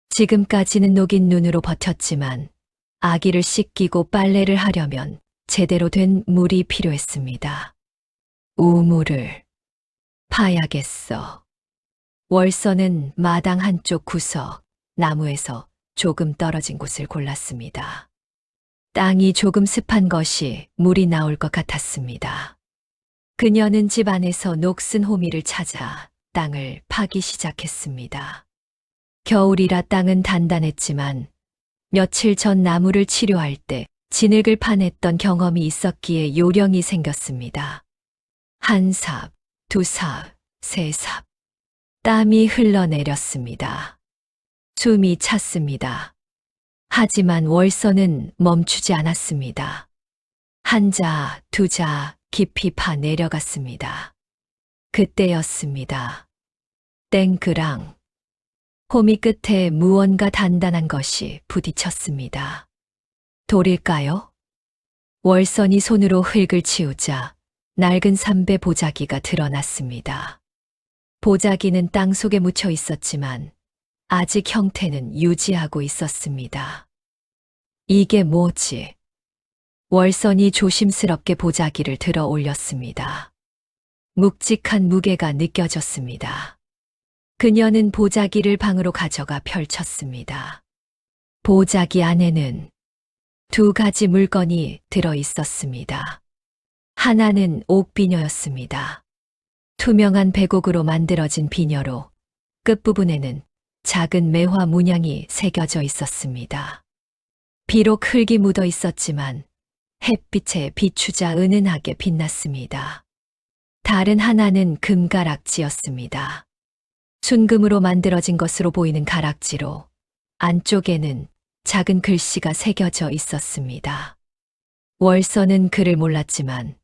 지금까지는 녹인 눈으로 버텼지만 아기를 씻기고 빨래를 하려면 제대로 된 물이 필요했습니다. 우물을 파야겠어. 월서는 마당 한쪽 구석, 나무에서 조금 떨어진 곳을 골랐습니다. 땅이 조금 습한 것이 물이 나올 것 같았습니다. 그녀는 집 안에서 녹슨 호미를 찾아 땅을 파기 시작했습니다. 겨울이라 땅은 단단했지만 며칠 전 나무를 치료할 때 진흙을 파냈던 경험이 있었기에 요령이 생겼습니다. 한 삽, 두 삽, 세 삽. 땀이 흘러내렸습니다. 숨이 찼습니다. 하지만 월서는 멈추지 않았습니다. 한 자, 두 자 깊이 파 내려갔습니다. 그때였습니다. 땡그랑. 호미 끝에 무언가 단단한 것이 부딪혔습니다. 돌일까요? 월선이 손으로 흙을 치우자 낡은 삼배 보자기가 드러났습니다. 보자기는 땅 속에 묻혀 있었지만 아직 형태는 유지하고 있었습니다. 이게 뭐지? 월선이 조심스럽게 보자기를 들어 올렸습니다. 묵직한 무게가 느껴졌습니다. 그녀는 보자기를 방으로 가져가 펼쳤습니다. 보자기 안에는 두 가지 물건이 들어 있었습니다. 하나는 옥비녀였습니다. 투명한 백옥으로 만들어진 비녀로 끝부분에는 작은 매화 문양이 새겨져 있었습니다. 비록 흙이 묻어 있었지만 햇빛에 비추자 은은하게 빛났습니다. 다른 하나는 금가락지였습니다. 순금으로 만들어진 것으로 보이는 가락지로 안쪽에는 작은 글씨가 새겨져 있었습니다. 월서는 글을 몰랐지만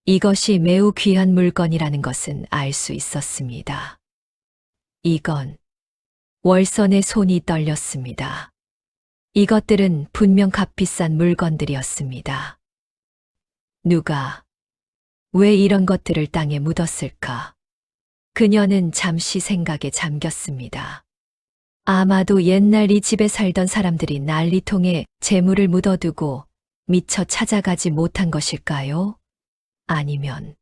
이것이 매우 귀한 물건이라는 것은 알 수 있었습니다. 이건 월선의 손이 떨렸습니다. 이것들은 분명 값비싼 물건들이었습니다. 누가, 왜 이런 것들을 땅에 묻었을까? 그녀는 잠시 생각에 잠겼습니다. 아마도 옛날 이 집에 살던 사람들이 난리통에 재물을 묻어두고 미처 찾아가지 못한 것일까요? 아니면,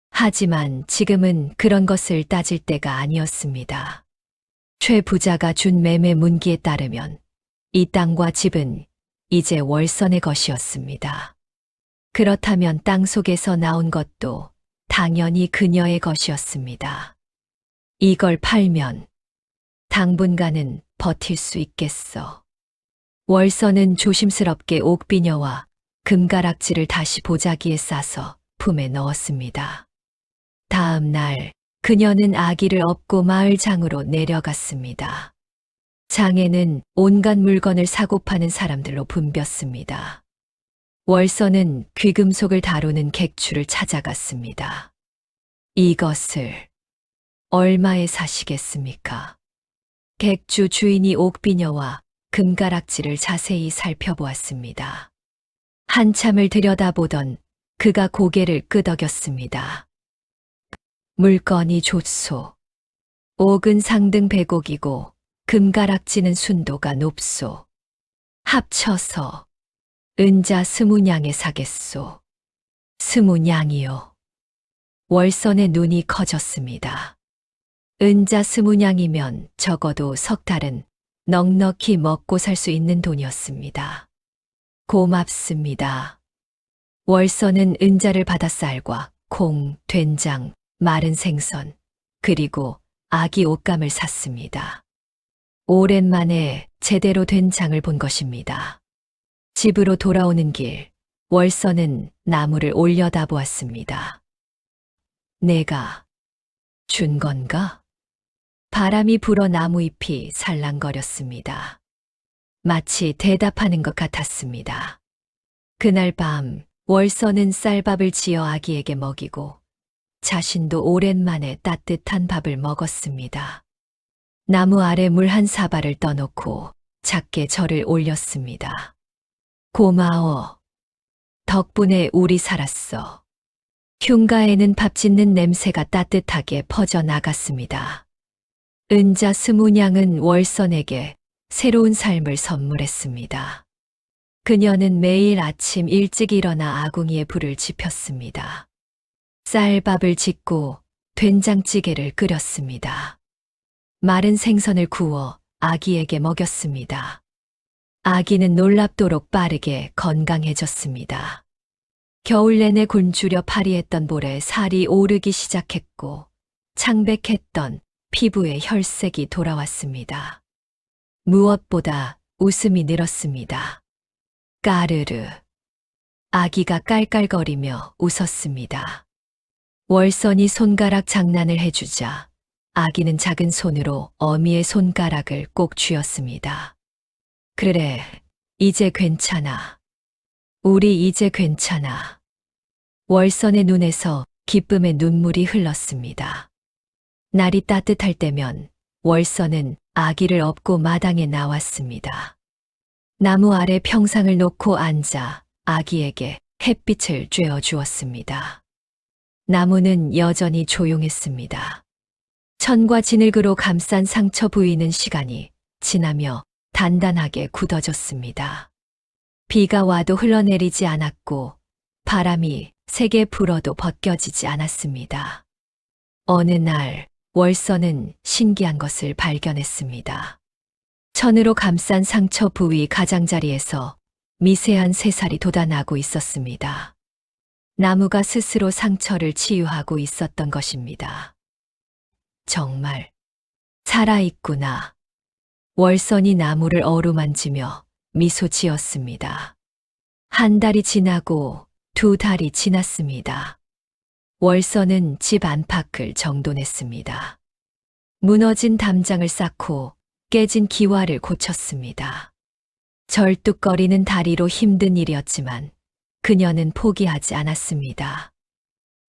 하지만 지금은 그런 것을 따질 때가 아니었습니다. 최 부자가 준 매매 문기에 따르면 이 땅과 집은 이제 월선의 것이었습니다. 그렇다면 땅 속에서 나온 것도 당연히 그녀의 것이었습니다. 이걸 팔면 당분간은 버틸 수 있겠어. 월선은 조심스럽게 옥비녀와 금가락지를 다시 보자기에 싸서 품에 넣었습니다. 다음 날 그녀는 아기를 업고 마을 장으로 내려갔습니다. 장에는 온갖 물건을 사고 파는 사람들로 붐볐습니다. 월서는 귀금속을 다루는 객주를 찾아갔습니다. 이것을 얼마에 사시겠습니까? 객주 주인이 옥비녀와 금가락지를 자세히 살펴보았습니다. 한참을 들여다보던 그가 고개를 끄덕였습니다. 물건이 좋소. 옥은 상등 100억이고 금가락지는 순도가 높소. 합쳐서 은자 20냥에 사겠소. 20냥이요. 월선의 눈이 커졌습니다. 은자 20냥이면 적어도 석 달은 넉넉히 먹고 살 수 있는 돈이었습니다. 고맙습니다. 월선은 은자를 받아 쌀과 콩, 된장, 마른 생선, 그리고 아기 옷감을 샀습니다. 오랜만에 제대로 된 장을 본 것입니다. 집으로 돌아오는 길, 월선은 나무를 올려다 보았습니다. 내가 준 건가? 바람이 불어 나무잎이 살랑거렸습니다. 마치 대답하는 것 같았습니다. 그날 밤 월선은 쌀밥을 지어 아기에게 먹이고 자신도 오랜만에 따뜻한 밥을 먹었습니다. 나무 아래 물 한 사발을 떠놓고 작게 절을 올렸습니다. 고마워. 덕분에 우리 살았어. 흉가에는 밥 짓는 냄새가 따뜻하게 퍼져나갔습니다. 은자 20냥은 월선에게 새로운 삶을 선물했습니다. 그녀는 매일 아침 일찍 일어나 아궁이에 불을 지폈습니다. 쌀밥을 짓고 된장찌개를 끓였습니다. 마른 생선을 구워 아기에게 먹였습니다. 아기는 놀랍도록 빠르게 건강해졌습니다. 겨울 내내 굶주려 파리했던 볼에 살이 오르기 시작했고 창백했던 피부에 혈색이 돌아왔습니다. 무엇보다 웃음이 늘었습니다. 까르르. 아기가 깔깔거리며 웃었습니다. 월선이 손가락 장난을 해주자 아기는 작은 손으로 어미의 손가락을 꼭 쥐었습니다. 그래, 이제 괜찮아. 우리 이제 괜찮아. 월선의 눈에서 기쁨의 눈물이 흘렀습니다. 날이 따뜻할 때면 월선은 아기를 업고 마당에 나왔습니다. 나무 아래 평상을 놓고 앉아 아기에게 햇빛을 쬐어 주었습니다. 나무는 여전히 조용했습니다. 천과 진흙으로 감싼 상처 부위는 시간이 지나며 단단하게 굳어졌습니다. 비가 와도 흘러내리지 않았고 바람이 세게 불어도 벗겨지지 않았습니다. 어느 날 월선은 신기한 것을 발견했습니다. 천으로 감싼 상처 부위 가장자리에서 미세한 새살이 돋아나고 있었습니다. 나무가 스스로 상처를 치유하고 있었던 것입니다. 정말 살아있구나. 월선이 나무를 어루만지며 미소 지었습니다. 한 달이 지나고 두 달이 지났습니다. 월선은 집 안팎을 정돈했습니다. 무너진 담장을 쌓고 깨진 기와를 고쳤습니다. 절뚝거리는 다리로 힘든 일이었지만 그녀는 포기하지 않았습니다.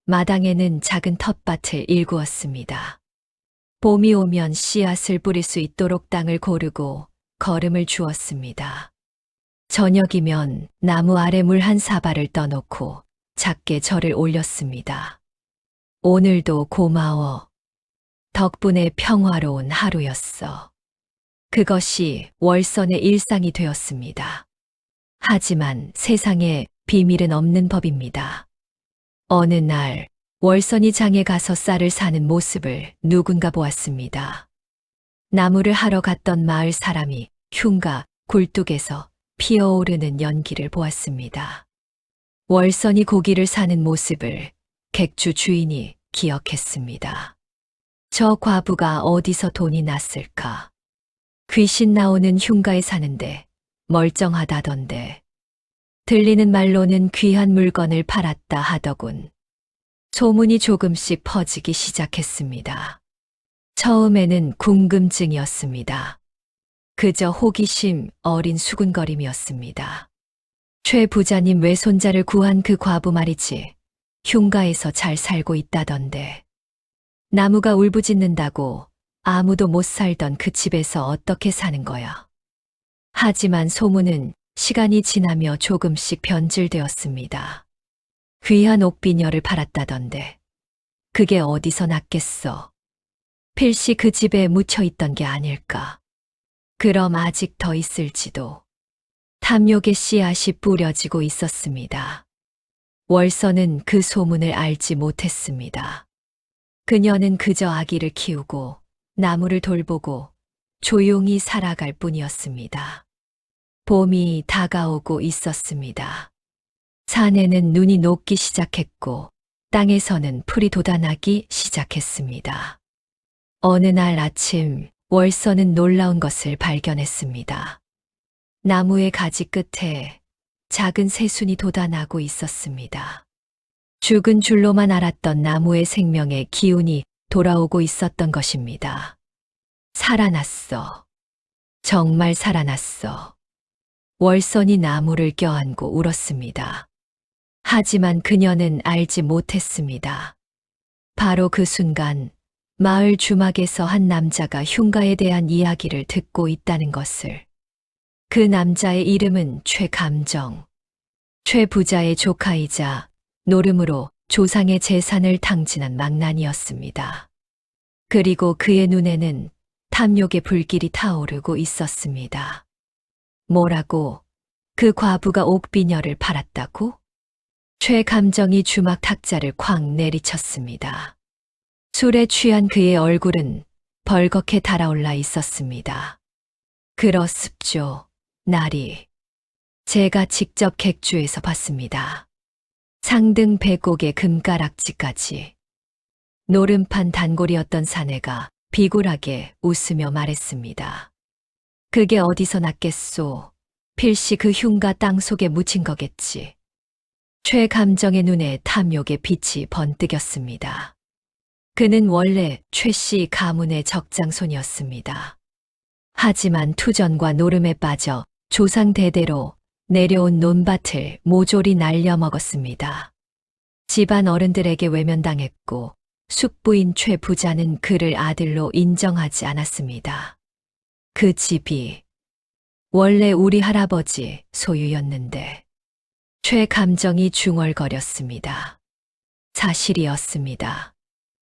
마당에는 작은 텃밭을 일구었습니다. 봄이 오면 씨앗을 뿌릴 수 있도록 땅을 고르고 거름을 주었습니다. 저녁이면 나무 아래 물 한 사발을 떠놓고 작게 절을 올렸습니다. 오늘도 고마워. 덕분에 평화로운 하루였어. 그것이 월선의 일상이 되었습니다. 하지만 세상에 비밀은 없는 법입니다. 어느 날 월선이 장에 가서 쌀을 사는 모습을 누군가 보았습니다. 나무를 하러 갔던 마을 사람이 흉가 굴뚝에서 피어오르는 연기를 보았습니다. 월선이 고기를 사는 모습을 객주 주인이 기억했습니다. 저 과부가 어디서 돈이 났을까? 귀신 나오는 흉가에 사는데 멀쩡하다던데. 들리는 말로는 귀한 물건을 팔았다 하더군. 소문이 조금씩 퍼지기 시작했습니다. 처음에는 궁금증이었습니다. 그저 호기심 어린 수군거림이었습니다. 최 부자님 외손자를 구한 그 과부 말이지. 흉가에서 잘 살고 있다던데. 나무가 울부짖는다고 아무도 못 살던 그 집에서 어떻게 사는 거야. 하지만 소문은 시간이 지나며 조금씩 변질되었습니다. 귀한 옥비녀를 팔았다던데. 그게 어디서 났겠어. 필시 그 집에 묻혀 있던 게 아닐까. 그럼 아직 더 있을지도. 탐욕의 씨앗이 뿌려지고 있었습니다. 월서는 그 소문을 알지 못했습니다. 그녀는 그저 아기를 키우고 나무를 돌보고 조용히 살아갈 뿐이었습니다. 봄이 다가오고 있었습니다. 산에는 눈이 녹기 시작했고 땅에서는 풀이 돋아나기 시작했습니다. 어느 날 아침 월서는 놀라운 것을 발견했습니다. 나무의 가지 끝에 작은 새순이 돋아나고 있었습니다. 죽은 줄로만 알았던 나무의 생명의 기운이 돌아오고 있었던 것입니다. 살아났어. 정말 살아났어. 월선이 나무를 껴안고 울었습니다. 하지만 그녀는 알지 못했습니다. 바로 그 순간 마을 주막에서 한 남자가 흉가에 대한 이야기를 듣고 있다는 것을. 그 남자의 이름은 최감정. 최 부자의 조카이자 노름으로 조상의 재산을 탕진한 망난이었습니다. 그리고 그의 눈에는 탐욕의 불길이 타오르고 있었습니다. 뭐라고? 그 과부가 옥비녀를 팔았다고? 최감정이 주막 탁자를 쾅 내리쳤습니다. 술에 취한 그의 얼굴은 벌겋게 달아올라 있었습니다. 그렇습죠. 나리. 제가 직접 객주에서 봤습니다. 상등 배곡의 금가락지까지. 노름판 단골이었던 사내가 비굴하게 웃으며 말했습니다. 그게 어디서 났겠소? 필시 그 흉가 땅 속에 묻힌 거겠지. 최감정의 눈에 탐욕의 빛이 번뜩였습니다. 그는 원래 최씨 가문의 적장손이었습니다. 하지만 투전과 노름에 빠져 조상 대대로 내려온 논밭을 모조리 날려먹었습니다. 집안 어른들에게 외면당했고 숙부인 최 부자는 그를 아들로 인정하지 않았습니다. 그 집이 원래 우리 할아버지 소유였는데 최 감정이 중얼거렸습니다. 사실이었습니다.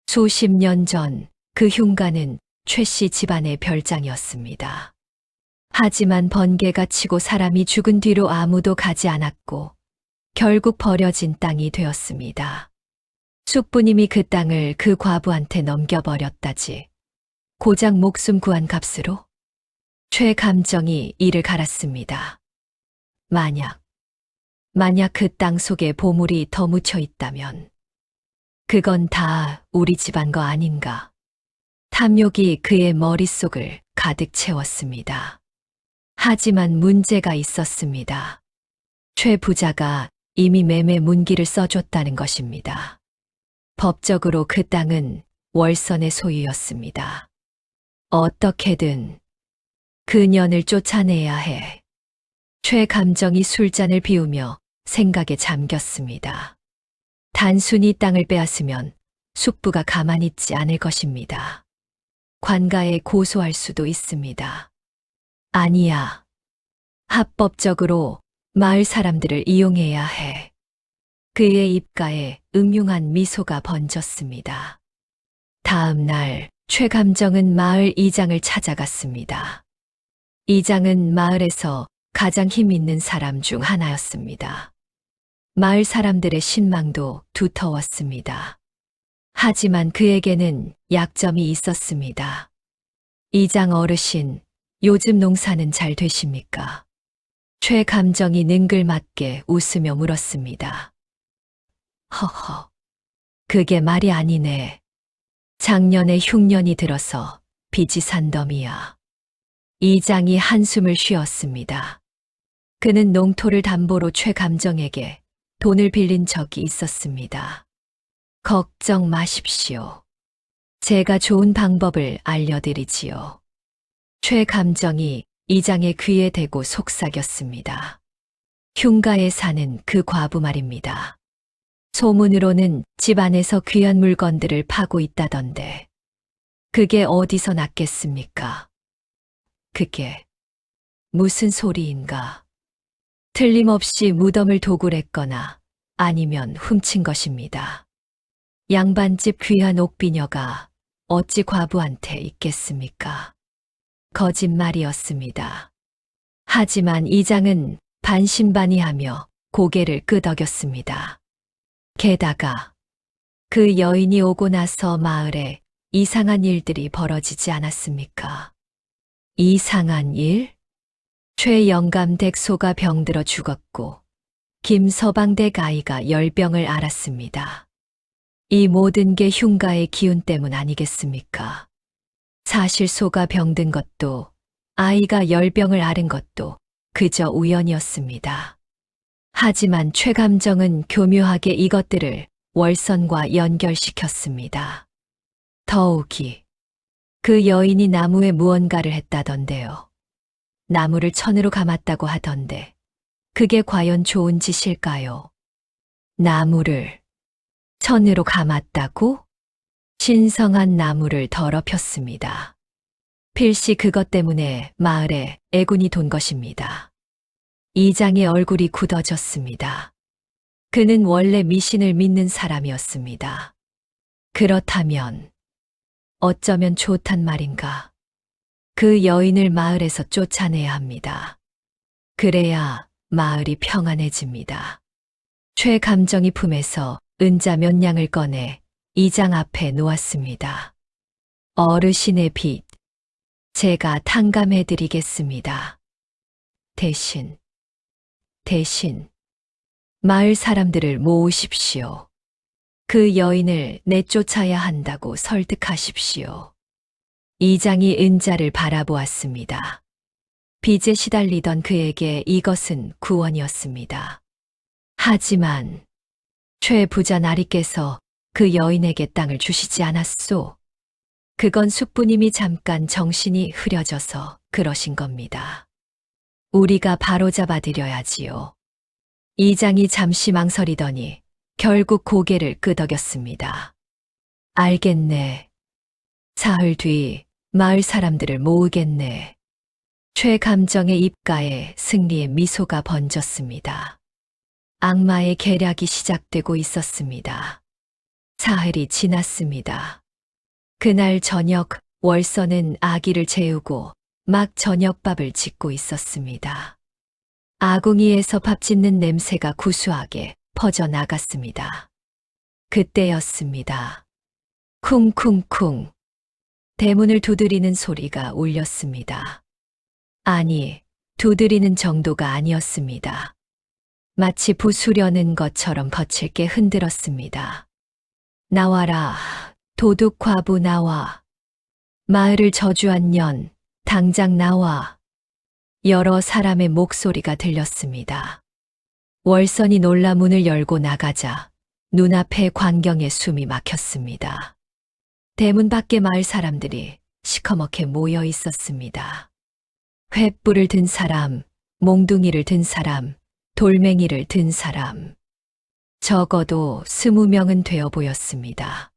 수십 년 전 그 흉가는 최 씨 집안의 별장이었습니다. 하지만 번개가 치고 사람이 죽은 뒤로 아무도 가지 않았고 결국 버려진 땅이 되었습니다. 숙부님이 그 땅을 그 과부한테 넘겨버렸다지. 고작 목숨 구한 값으로? 최 감정이 이를 갈았습니다. 만약 그 땅 속에 보물이 더 묻혀 있다면 그건 다 우리 집안 거 아닌가. 탐욕이 그의 머릿속을 가득 채웠습니다. 하지만 문제가 있었습니다. 최 부자가 이미 매매 문기를 써줬다는 것입니다. 법적으로 그 땅은 월선의 소유였습니다. 어떻게든 그년을 쫓아내야 해. 최 감정이 술잔을 비우며 생각에 잠겼습니다. 단순히 땅을 빼앗으면 숙부가 가만히 있지 않을 것입니다. 관가에 고소할 수도 있습니다. 아니야. 합법적으로 마을 사람들을 이용해야 해. 그의 입가에 음흉한 미소가 번졌습니다. 다음 날 최감정은 마을 이장을 찾아갔습니다. 이장은 마을에서 가장 힘 있는 사람 중 하나였습니다. 마을 사람들의 신망도 두터웠습니다. 하지만 그에게는 약점이 있었습니다. 이장 어르신, 요즘 농사는 잘 되십니까? 최감정이 능글맞게 웃으며 물었습니다. 허허, 그게 말이 아니네. 작년에 흉년이 들어서 빚이 산더미야. 이장이 한숨을 쉬었습니다. 그는 농토를 담보로 최감정에게 돈을 빌린 적이 있었습니다. 걱정 마십시오. 제가 좋은 방법을 알려드리지요. 최감정이 이장의 귀에 대고 속삭였습니다. 흉가에 사는 그 과부 말입니다. 소문으로는 집안에서 귀한 물건들을 파고 있다던데 그게 어디서 났겠습니까? 그게 무슨 소리인가? 틀림없이 무덤을 도굴했거나 아니면 훔친 것입니다. 양반집 귀한 옥비녀가 어찌 과부한테 있겠습니까? 거짓말이었습니다. 하지만 이장은 반신반의하며 고개를 끄덕였습니다. 게다가 그 여인이 오고 나서 마을에 이상한 일들이 벌어지지 않았습니까? 이상한 일? 최영감댁 소가 병들어 죽었고 김서방댁 아이가 열병을 앓았습니다. 이 모든 게 흉가의 기운 때문 아니겠습니까? 사실 소가 병든 것도 아이가 열병을 앓은 것도 그저 우연이었습니다. 하지만 최감정은 교묘하게 이것들을 월선과 연결시켰습니다. 더욱이 그 여인이 나무에 무언가를 했다던데요. 나무를 천으로 감았다고 하던데 그게 과연 좋은 짓일까요? 나무를 천으로 감았다고? 신성한 나무를 더럽혔습니다. 필시 그것 때문에 마을에 애군이 돈 것입니다. 이장의 얼굴이 굳어졌습니다. 그는 원래 미신을 믿는 사람이었습니다. 그렇다면 어쩌면 좋단 말인가? 그 여인을 마을에서 쫓아내야 합니다. 그래야 마을이 평안해집니다. 최감정이 품에서 은자 몇 냥을 꺼내 이장 앞에 놓았습니다. 어르신의 빚, 제가 탕감해 드리겠습니다. 대신 마을 사람들을 모으십시오. 그 여인을 내쫓아야 한다고 설득하십시오. 이장이 은자를 바라보았습니다. 빚에 시달리던 그에게 이것은 구원이었습니다. 하지만 최 부자 나리께서 그 여인에게 땅을 주시지 않았소. 그건 숙부님이 잠깐 정신이 흐려져서 그러신 겁니다. 우리가 바로잡아 드려야지요. 이장이 잠시 망설이더니 결국 고개를 끄덕였습니다. 알겠네. 사흘 뒤 마을 사람들을 모으겠네. 최감정의 입가에 승리의 미소가 번졌습니다. 악마의 계략이 시작되고 있었습니다. 사흘이 지났습니다. 그날 저녁 월선은 아기를 재우고 막 저녁밥을 짓고 있었습니다. 아궁이에서 밥 짓는 냄새가 구수하게 퍼져나갔습니다. 그때였습니다. 쿵쿵쿵. 대문을 두드리는 소리가 울렸습니다. 아니, 두드리는 정도가 아니었습니다. 마치 부수려는 것처럼 거칠게 흔들었습니다. 나와라, 도둑 과부 나와. 마을을 저주한 년, 당장 나와. 여러 사람의 목소리가 들렸습니다. 월선이 놀라 문을 열고 나가자 눈앞에 광경에 숨이 막혔습니다. 대문 밖에 마을 사람들이 시커멓게 모여 있었습니다. 횃불을 든 사람, 몽둥이를 든 사람, 돌멩이를 든 사람. 적어도 20명은 되어 보였습니다.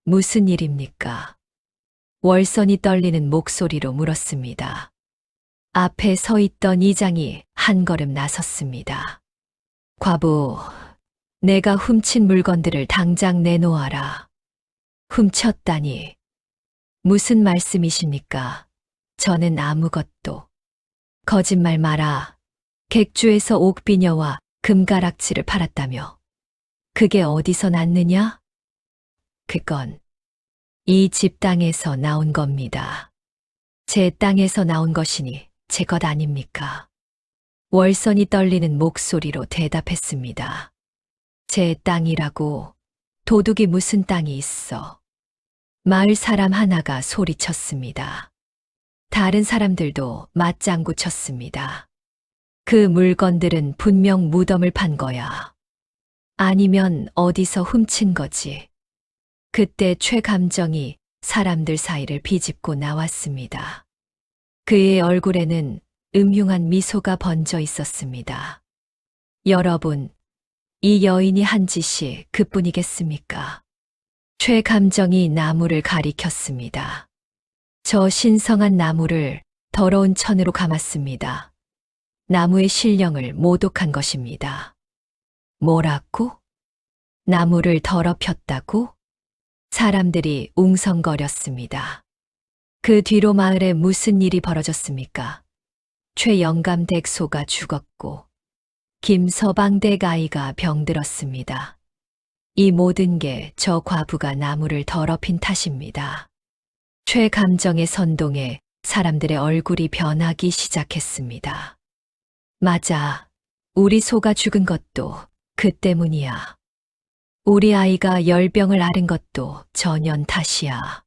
무슨 일입니까? 월선이 떨리는 목소리로 물었습니다. 앞에 서 있던 이장이 한 걸음 나섰습니다. 과부, 내가 훔친 물건들을 당장 내놓아라. 훔쳤다니. 무슨 말씀이십니까? 저는 아무것도. 거짓말 마라. 객주에서 옥비녀와 금가락지를 팔았다며. 그게 어디서 났느냐? 그건 이 집 땅에서 나온 겁니다. 제 땅에서 나온 것이니 제 것 아닙니까? 월선이 떨리는 목소리로 대답했습니다. 제 땅이라고. 도둑이 무슨 땅이 있어. 마을 사람 하나가 소리쳤습니다. 다른 사람들도 맞장구 쳤습니다. 그 물건들은 분명 무덤을 판 거야. 아니면 어디서 훔친 거지. 그때 최감정이 사람들 사이를 비집고 나왔습니다. 그의 얼굴에는 음흉한 미소가 번져 있었습니다. 여러분, 이 여인이 한 짓이 그뿐이겠습니까? 최 감정이 나무를 가리켰습니다. 저 신성한 나무를 더러운 천으로 감았습니다. 나무의 신령을 모독한 것입니다. 뭐라고? 나무를 더럽혔다고? 사람들이 웅성거렸습니다. 그 뒤로 마을에 무슨 일이 벌어졌습니까? 최영감 댁소가 죽었고 김서방 댁 아이가 병들었습니다. 이 모든 게 저 과부가 나무를 더럽힌 탓입니다. 최 감정의 선동에 사람들의 얼굴이 변하기 시작했습니다. 맞아. 우리 소가 죽은 것도 그 때문이야. 우리 아이가 열병을 앓은 것도 전연 탓이야.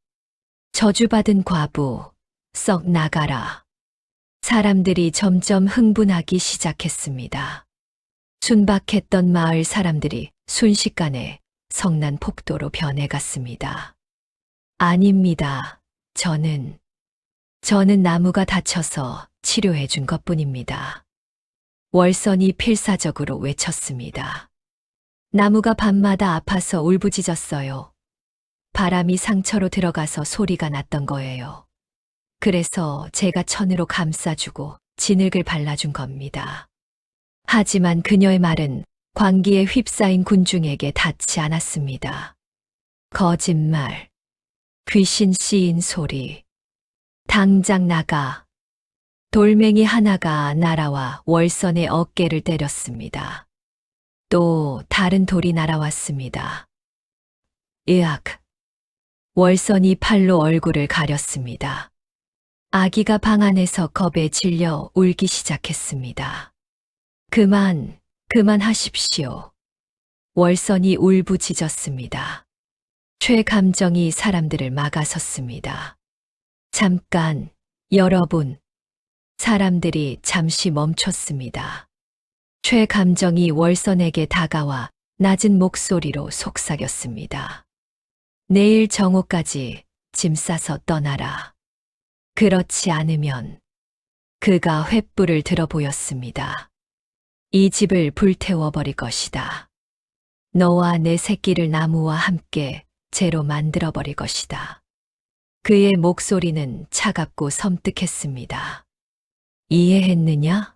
저주받은 과부, 썩 나가라. 사람들이 점점 흥분하기 시작했습니다. 순박했던 마을 사람들이 순식간에 성난 폭도로 변해갔습니다. 아닙니다. 저는 나무가 다쳐서 치료해 준 것뿐입니다. 월선이 필사적으로 외쳤습니다. 나무가 밤마다 아파서 울부짖었어요. 바람이 상처로 들어가서 소리가 났던 거예요. 그래서 제가 천으로 감싸주고 진흙을 발라준 겁니다. 하지만 그녀의 말은 광기에 휩싸인 군중에게 닿지 않았습니다. 거짓말, 귀신 씌인 소리, 당장 나가. 돌멩이 하나가 날아와 월선의 어깨를 때렸습니다. 또 다른 돌이 날아왔습니다. 으악! 월선이 팔로 얼굴을 가렸습니다. 아기가 방 안에서 겁에 질려 울기 시작했습니다. 그만하십시오. 월선이 울부짖었습니다. 최 감정이 사람들을 막아섰습니다. 잠깐, 여러분. 사람들이 잠시 멈췄습니다. 최 감정이 월선에게 다가와 낮은 목소리로 속삭였습니다. 내일 정오까지 짐 싸서 떠나라. 그렇지 않으면 그가 횃불을 들어 보였습니다. 이 집을 불태워버릴 것이다. 너와 내 새끼를 나무와 함께 재로 만들어버릴 것이다. 그의 목소리는 차갑고 섬뜩했습니다. 이해했느냐?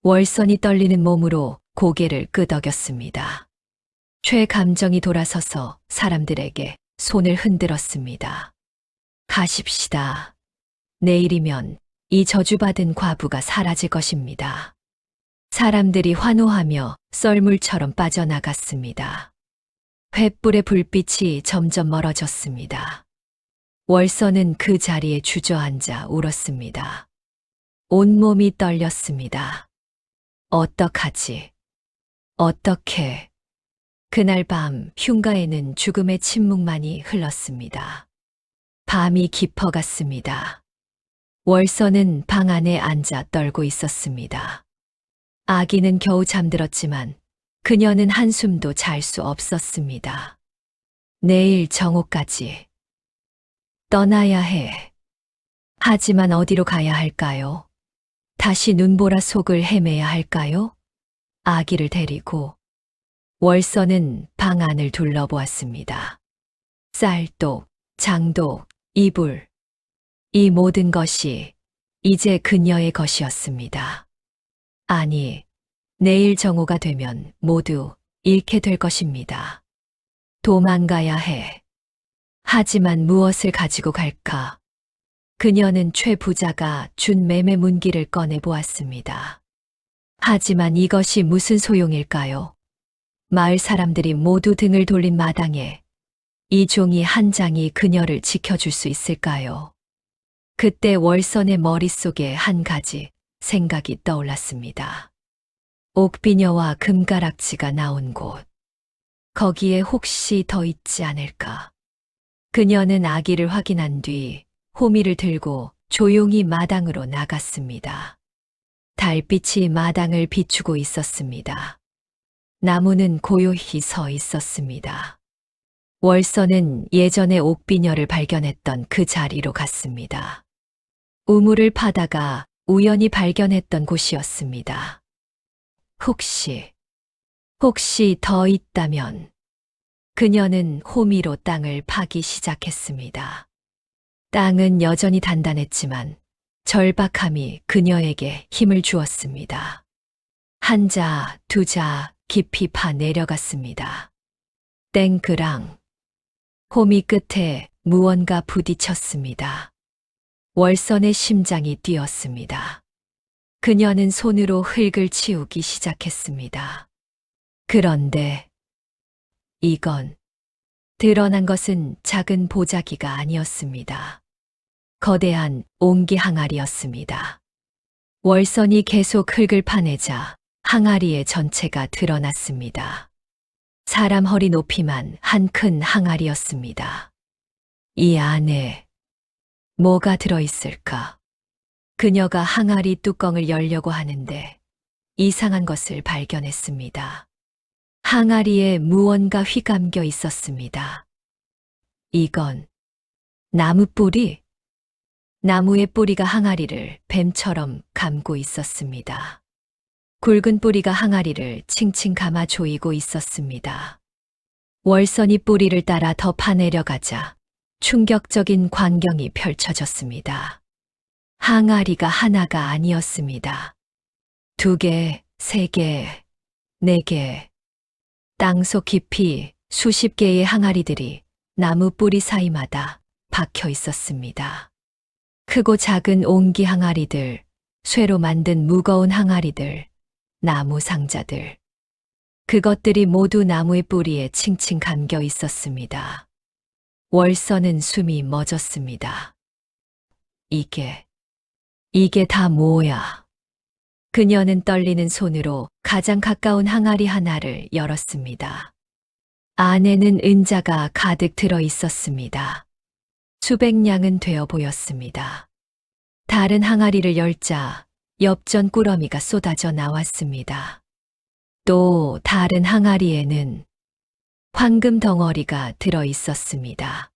월선이 떨리는 몸으로 고개를 끄덕였습니다. 최 감정이 돌아서서 사람들에게 손을 흔들었습니다. 가십시다. 내일이면 이 저주받은 과부가 사라질 것입니다. 사람들이 환호하며 썰물처럼 빠져나갔습니다. 횃불의 불빛이 점점 멀어졌습니다. 월선은 그 자리에 주저앉아 울었습니다. 온몸이 떨렸습니다. 어떡하지? 어떻게? 그날 밤 흉가에는 죽음의 침묵만이 흘렀습니다. 밤이 깊어갔습니다. 월선은 방 안에 앉아 떨고 있었습니다. 아기는 겨우 잠들었지만 그녀는 한숨도 잘 수 없었습니다. 내일 정오까지 떠나야 해. 하지만 어디로 가야 할까요? 다시 눈보라 속을 헤매야 할까요? 아기를 데리고 월선은 방 안을 둘러보았습니다. 쌀독, 장독, 이불, 이 모든 것이 이제 그녀의 것이었습니다. 아니, 내일 정오가 되면 모두 잃게 될 것입니다. 도망가야 해. 하지만 무엇을 가지고 갈까? 그녀는 최 부자가 준 매매 문기를 꺼내 보았습니다. 하지만 이것이 무슨 소용일까요? 마을 사람들이 모두 등을 돌린 마당에 이 종이 한 장이 그녀를 지켜줄 수 있을까요? 그때 월선의 머릿속에 한 가지 생각이 떠올랐습니다. 옥비녀와 금가락지가 나온 곳. 거기에 혹시 더 있지 않을까? 그녀는 아기를 확인한 뒤 호미를 들고 조용히 마당으로 나갔습니다. 달빛이 마당을 비추고 있었습니다. 나무는 고요히 서 있었습니다. 월선은 예전에 옥비녀를 발견했던 그 자리로 갔습니다. 우물을 파다가 우연히 발견했던 곳이었습니다. 혹시 더 있다면 그녀는 호미로 땅을 파기 시작했습니다. 땅은 여전히 단단했지만 절박함이 그녀에게 힘을 주었습니다. 한 자, 두 자 깊이 파 내려갔습니다. 땡그랑 호미 끝에 무언가 부딪혔습니다. 월선의 심장이 뛰었습니다. 그녀는 손으로 흙을 치우기 시작했습니다. 그런데 이건 드러난 것은 작은 보자기가 아니었습니다. 거대한 옹기 항아리였습니다. 월선이 계속 흙을 파내자 항아리의 전체가 드러났습니다. 사람 허리 높이만 한 큰 항아리였습니다. 이 안에 뭐가 들어있을까? 그녀가 항아리 뚜껑을 열려고 하는데 이상한 것을 발견했습니다. 항아리에 무언가 휘감겨 있었습니다. 이건 나무 뿌리? 나무의 뿌리가 항아리를 뱀처럼 감고 있었습니다. 굵은 뿌리가 항아리를 칭칭 감아 조이고 있었습니다. 월선이 뿌리를 따라 더 파내려가자 충격적인 광경이 펼쳐졌습니다. 항아리가 하나가 아니었습니다. 2개, 3개, 4개. 땅속 깊이 수십 개의 항아리들이 나무 뿌리 사이마다 박혀 있었습니다. 크고 작은 옹기 항아리들, 쇠로 만든 무거운 항아리들, 나무 상자들. 그것들이 모두 나무의 뿌리에 칭칭 감겨 있었습니다. 월선은 숨이 멎었습니다. 이게 다 뭐야? 그녀는 떨리는 손으로 가장 가까운 항아리 하나를 열었습니다. 안에는 은자가 가득 들어 있었습니다. 수백 냥은 되어 보였습니다. 다른 항아리를 열자 엽전 꾸러미가 쏟아져 나왔습니다. 또 다른 항아리에는 황금 덩어리가 들어 있었습니다.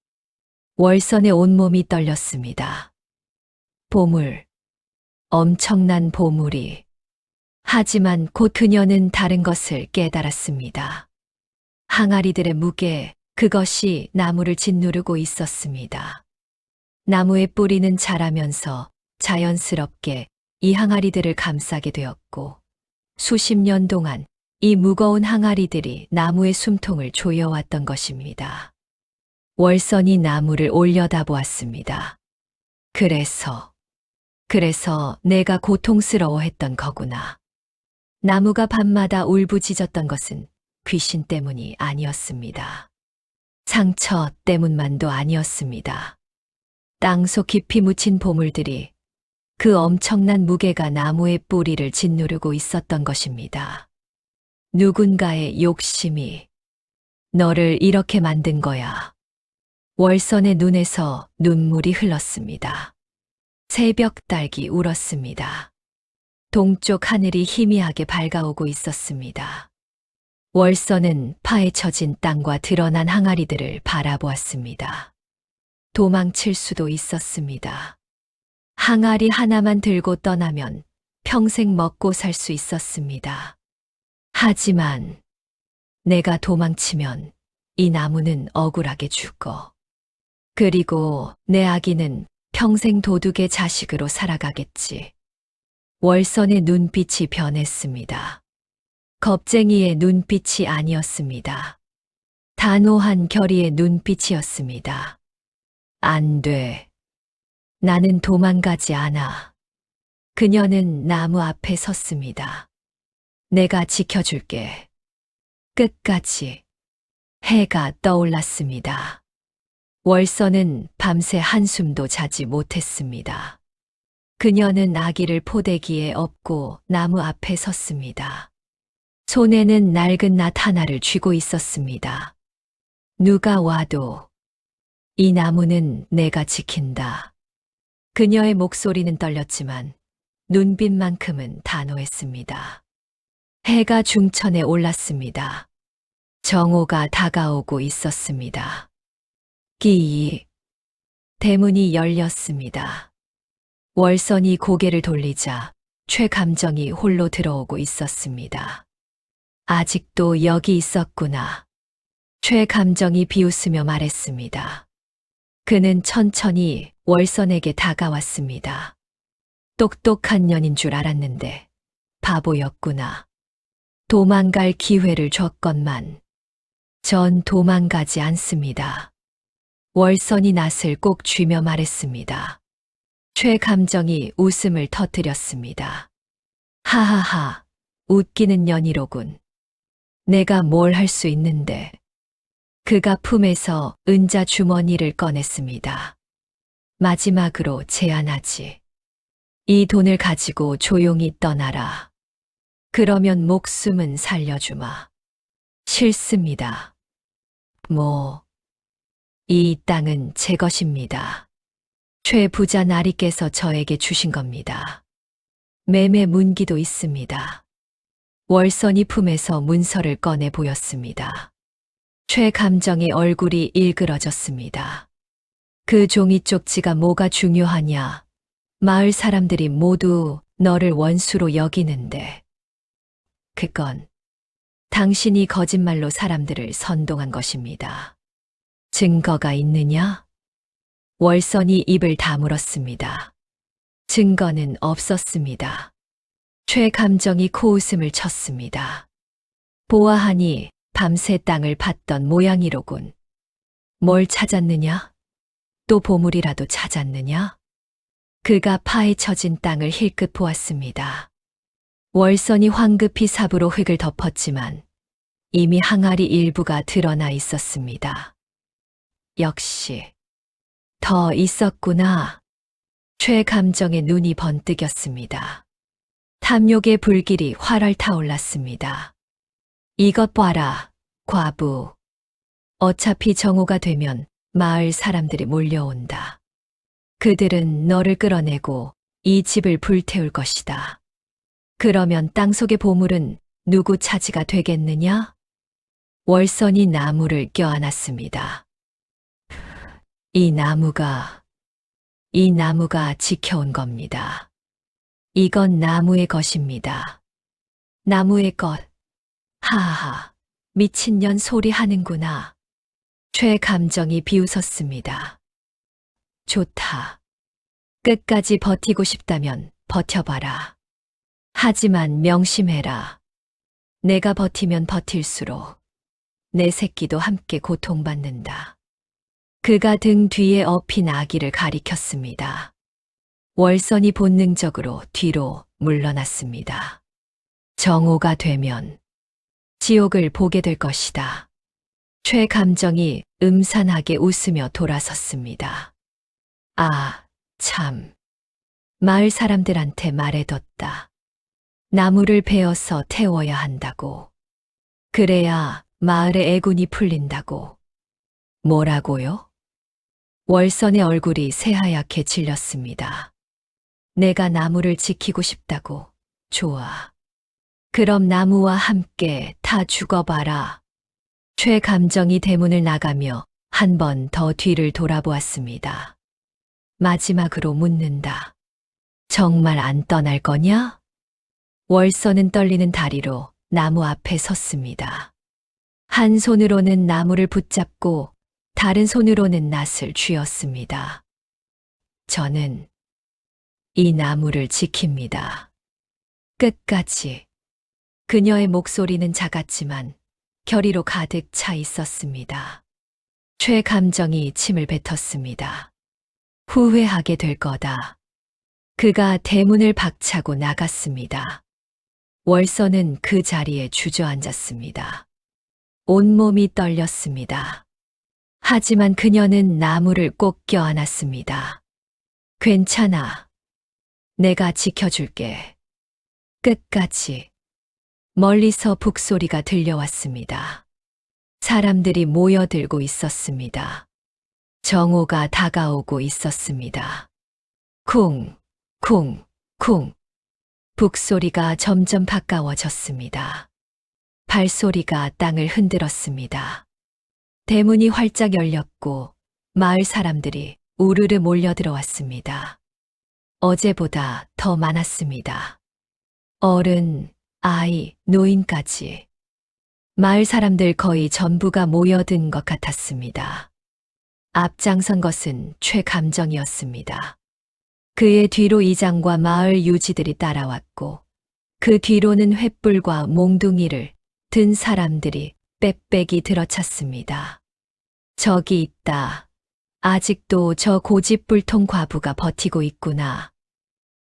월선의 온몸이 떨렸습니다. 보물, 엄청난 보물이. 하지만 곧 그녀는 다른 것을 깨달았습니다. 항아리들의 무게, 그것이 나무를 짓누르고 있었습니다. 나무의 뿌리는 자라면서 자연스럽게 이 항아리들을 감싸게 되었고, 수십 년 동안 이 무거운 항아리들이 나무의 숨통을 조여왔던 것입니다. 월선이 나무를 올려다 보았습니다. 그래서 내가 고통스러워했던 거구나. 나무가 밤마다 울부짖었던 것은 귀신 때문이 아니었습니다. 상처 때문만도 아니었습니다. 땅속 깊이 묻힌 보물들이 그 엄청난 무게가 나무의 뿌리를 짓누르고 있었던 것입니다. 누군가의 욕심이 너를 이렇게 만든 거야. 월선의 눈에서 눈물이 흘렀습니다. 새벽 딸기 울었습니다. 동쪽 하늘이 희미하게 밝아오고 있었습니다. 월선은 파헤쳐진 땅과 드러난 항아리들을 바라보았습니다. 도망칠 수도 있었습니다. 항아리 하나만 들고 떠나면 평생 먹고 살 수 있었습니다. 하지만 내가 도망치면 이 나무는 억울하게 죽어. 그리고 내 아기는 평생 도둑의 자식으로 살아가겠지. 월선의 눈빛이 변했습니다. 겁쟁이의 눈빛이 아니었습니다. 단호한 결의의 눈빛이었습니다. 안 돼. 나는 도망가지 않아. 그녀는 나무 앞에 섰습니다. 내가 지켜줄게. 끝까지. 해가 떠올랐습니다. 월선은 밤새 한숨도 자지 못했습니다. 그녀는 아기를 포대기에 업고 나무 앞에 섰습니다. 손에는 낡은 낫 하나를 쥐고 있었습니다. 누가 와도 이 나무는 내가 지킨다. 그녀의 목소리는 떨렸지만 눈빛만큼은 단호했습니다. 해가 중천에 올랐습니다. 정오가 다가오고 있었습니다. 끼이 대문이 열렸습니다. 월선이 고개를 돌리자 최감정이 홀로 들어오고 있었습니다. 아직도 여기 있었구나. 최감정이 비웃으며 말했습니다. 그는 천천히 월선에게 다가왔습니다. 똑똑한 년인 줄 알았는데 바보였구나. 도망갈 기회를 줬건만 전 도망가지 않습니다. 월선이 낯을 꼭 쥐며 말했습니다. 최감정이 웃음을 터뜨렸습니다. 하하하, 웃기는 년이로군. 내가 뭘 할 수 있는데. 그가 품에서 은자 주머니를 꺼냈습니다. 마지막으로 제안하지. 이 돈을 가지고 조용히 떠나라. 그러면 목숨은 살려주마. 싫습니다. 이 땅은 제 것입니다. 최 부자 나리께서 저에게 주신 겁니다. 매매 문기도 있습니다. 월선이 품에서 문서를 꺼내 보였습니다. 최 감정의 얼굴이 일그러졌습니다. 그 종이 쪽지가 뭐가 중요하냐? 마을 사람들이 모두 너를 원수로 여기는데. 그건 당신이 거짓말로 사람들을 선동한 것입니다. 증거가 있느냐? 월선이 입을 다물었습니다. 증거는 없었습니다. 최감정이 코웃음을 쳤습니다. 보아하니 밤새 땅을 팠던 모양이로군. 뭘 찾았느냐? 또 보물이라도 찾았느냐? 그가 파헤쳐진 땅을 힐끗 보았습니다. 월선이 황급히 삽으로 흙을 덮었지만 이미 항아리 일부가 드러나 있었습니다. 역시 더 있었구나. 최감정의 눈이 번뜩였습니다. 탐욕의 불길이 활활 타올랐습니다. 이것 봐라, 과부. 어차피 정오가 되면 마을 사람들이 몰려온다. 그들은 너를 끌어내고 이 집을 불태울 것이다. 그러면 땅속의 보물은 누구 차지가 되겠느냐? 월선이 나무를 껴안았습니다. 이 나무가 지켜온 겁니다. 이건 나무의 것입니다. 나무의 것. 하하, 미친년 소리 하는구나. 최감정이 비웃었습니다. 좋다. 끝까지 버티고 싶다면 버텨봐라. 하지만 명심해라. 내가 버티면 버틸수록 내 새끼도 함께 고통받는다. 그가 등 뒤에 엎인 아기를 가리켰습니다. 월선이 본능적으로 뒤로 물러났습니다. 정오가 되면 지옥을 보게 될 것이다. 최감정이 음산하게 웃으며 돌아섰습니다. 아, 참. 마을 사람들한테 말해뒀다. 나무를 베어서 태워야 한다고. 그래야 마을의 애군이 풀린다고. 뭐라고요? 월선의 얼굴이 새하얗게 질렸습니다. 내가 나무를 지키고 싶다고. 좋아. 그럼 나무와 함께 다 죽어봐라. 최감정이 대문을 나가며 한 번 더 뒤를 돌아보았습니다. 마지막으로 묻는다. 정말 안 떠날 거냐? 월선은 떨리는 다리로 나무 앞에 섰습니다. 한 손으로는 나무를 붙잡고 다른 손으로는 낫을 쥐었습니다. 저는 이 나무를 지킵니다. 끝까지. 그녀의 목소리는 작았지만 결의로 가득 차 있었습니다. 최감정이 침을 뱉었습니다. 후회하게 될 거다. 그가 대문을 박차고 나갔습니다. 월선은 그 자리에 주저앉았습니다. 온몸이 떨렸습니다. 하지만 그녀는 나무를 꼭 껴안았습니다. 괜찮아. 내가 지켜줄게. 끝까지. 멀리서 북소리가 들려왔습니다. 사람들이 모여들고 있었습니다. 정오가 다가오고 있었습니다. 쿵, 쿵, 쿵. 북소리가 점점 가까워졌습니다. 발소리가 땅을 흔들었습니다. 대문이 활짝 열렸고 마을 사람들이 우르르 몰려들어왔습니다. 어제보다 더 많았습니다. 어른, 아이, 노인까지. 마을 사람들 거의 전부가 모여든 것 같았습니다. 앞장선 것은 최감정이었습니다. 그의 뒤로 이장과 마을 유지들이 따라왔고, 그 뒤로는 횃불과 몽둥이를 든 사람들이 빽빽이 들어찼습니다. 저기 있다. 아직도 저 고집불통 과부가 버티고 있구나.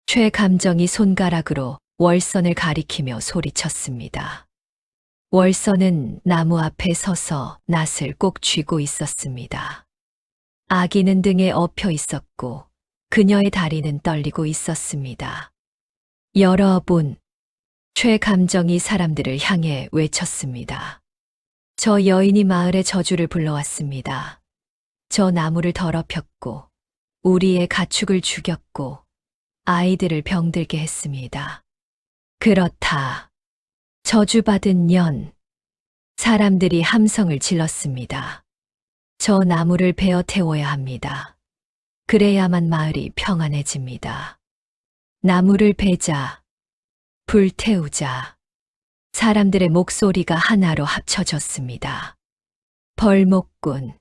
최감정이 손가락으로 월선을 가리키며 소리쳤습니다. 월선은 나무 앞에 서서 낫을 꼭 쥐고 있었습니다. 아기는 등에 엎여 있었고 그녀의 다리는 떨리고 있었습니다. 여러분, 최감정이 사람들을 향해 외쳤습니다. 저 여인이 마을의 저주를 불러왔습니다. 저 나무를 더럽혔고 우리의 가축을 죽였고 아이들을 병들게 했습니다. 그렇다. 저주받은 년. 사람들이 함성을 질렀습니다. 저 나무를 베어 태워야 합니다. 그래야만 마을이 평안해집니다. 나무를 베자. 불태우자. 사람들의 목소리가 하나로 합쳐졌습니다. 벌목꾼,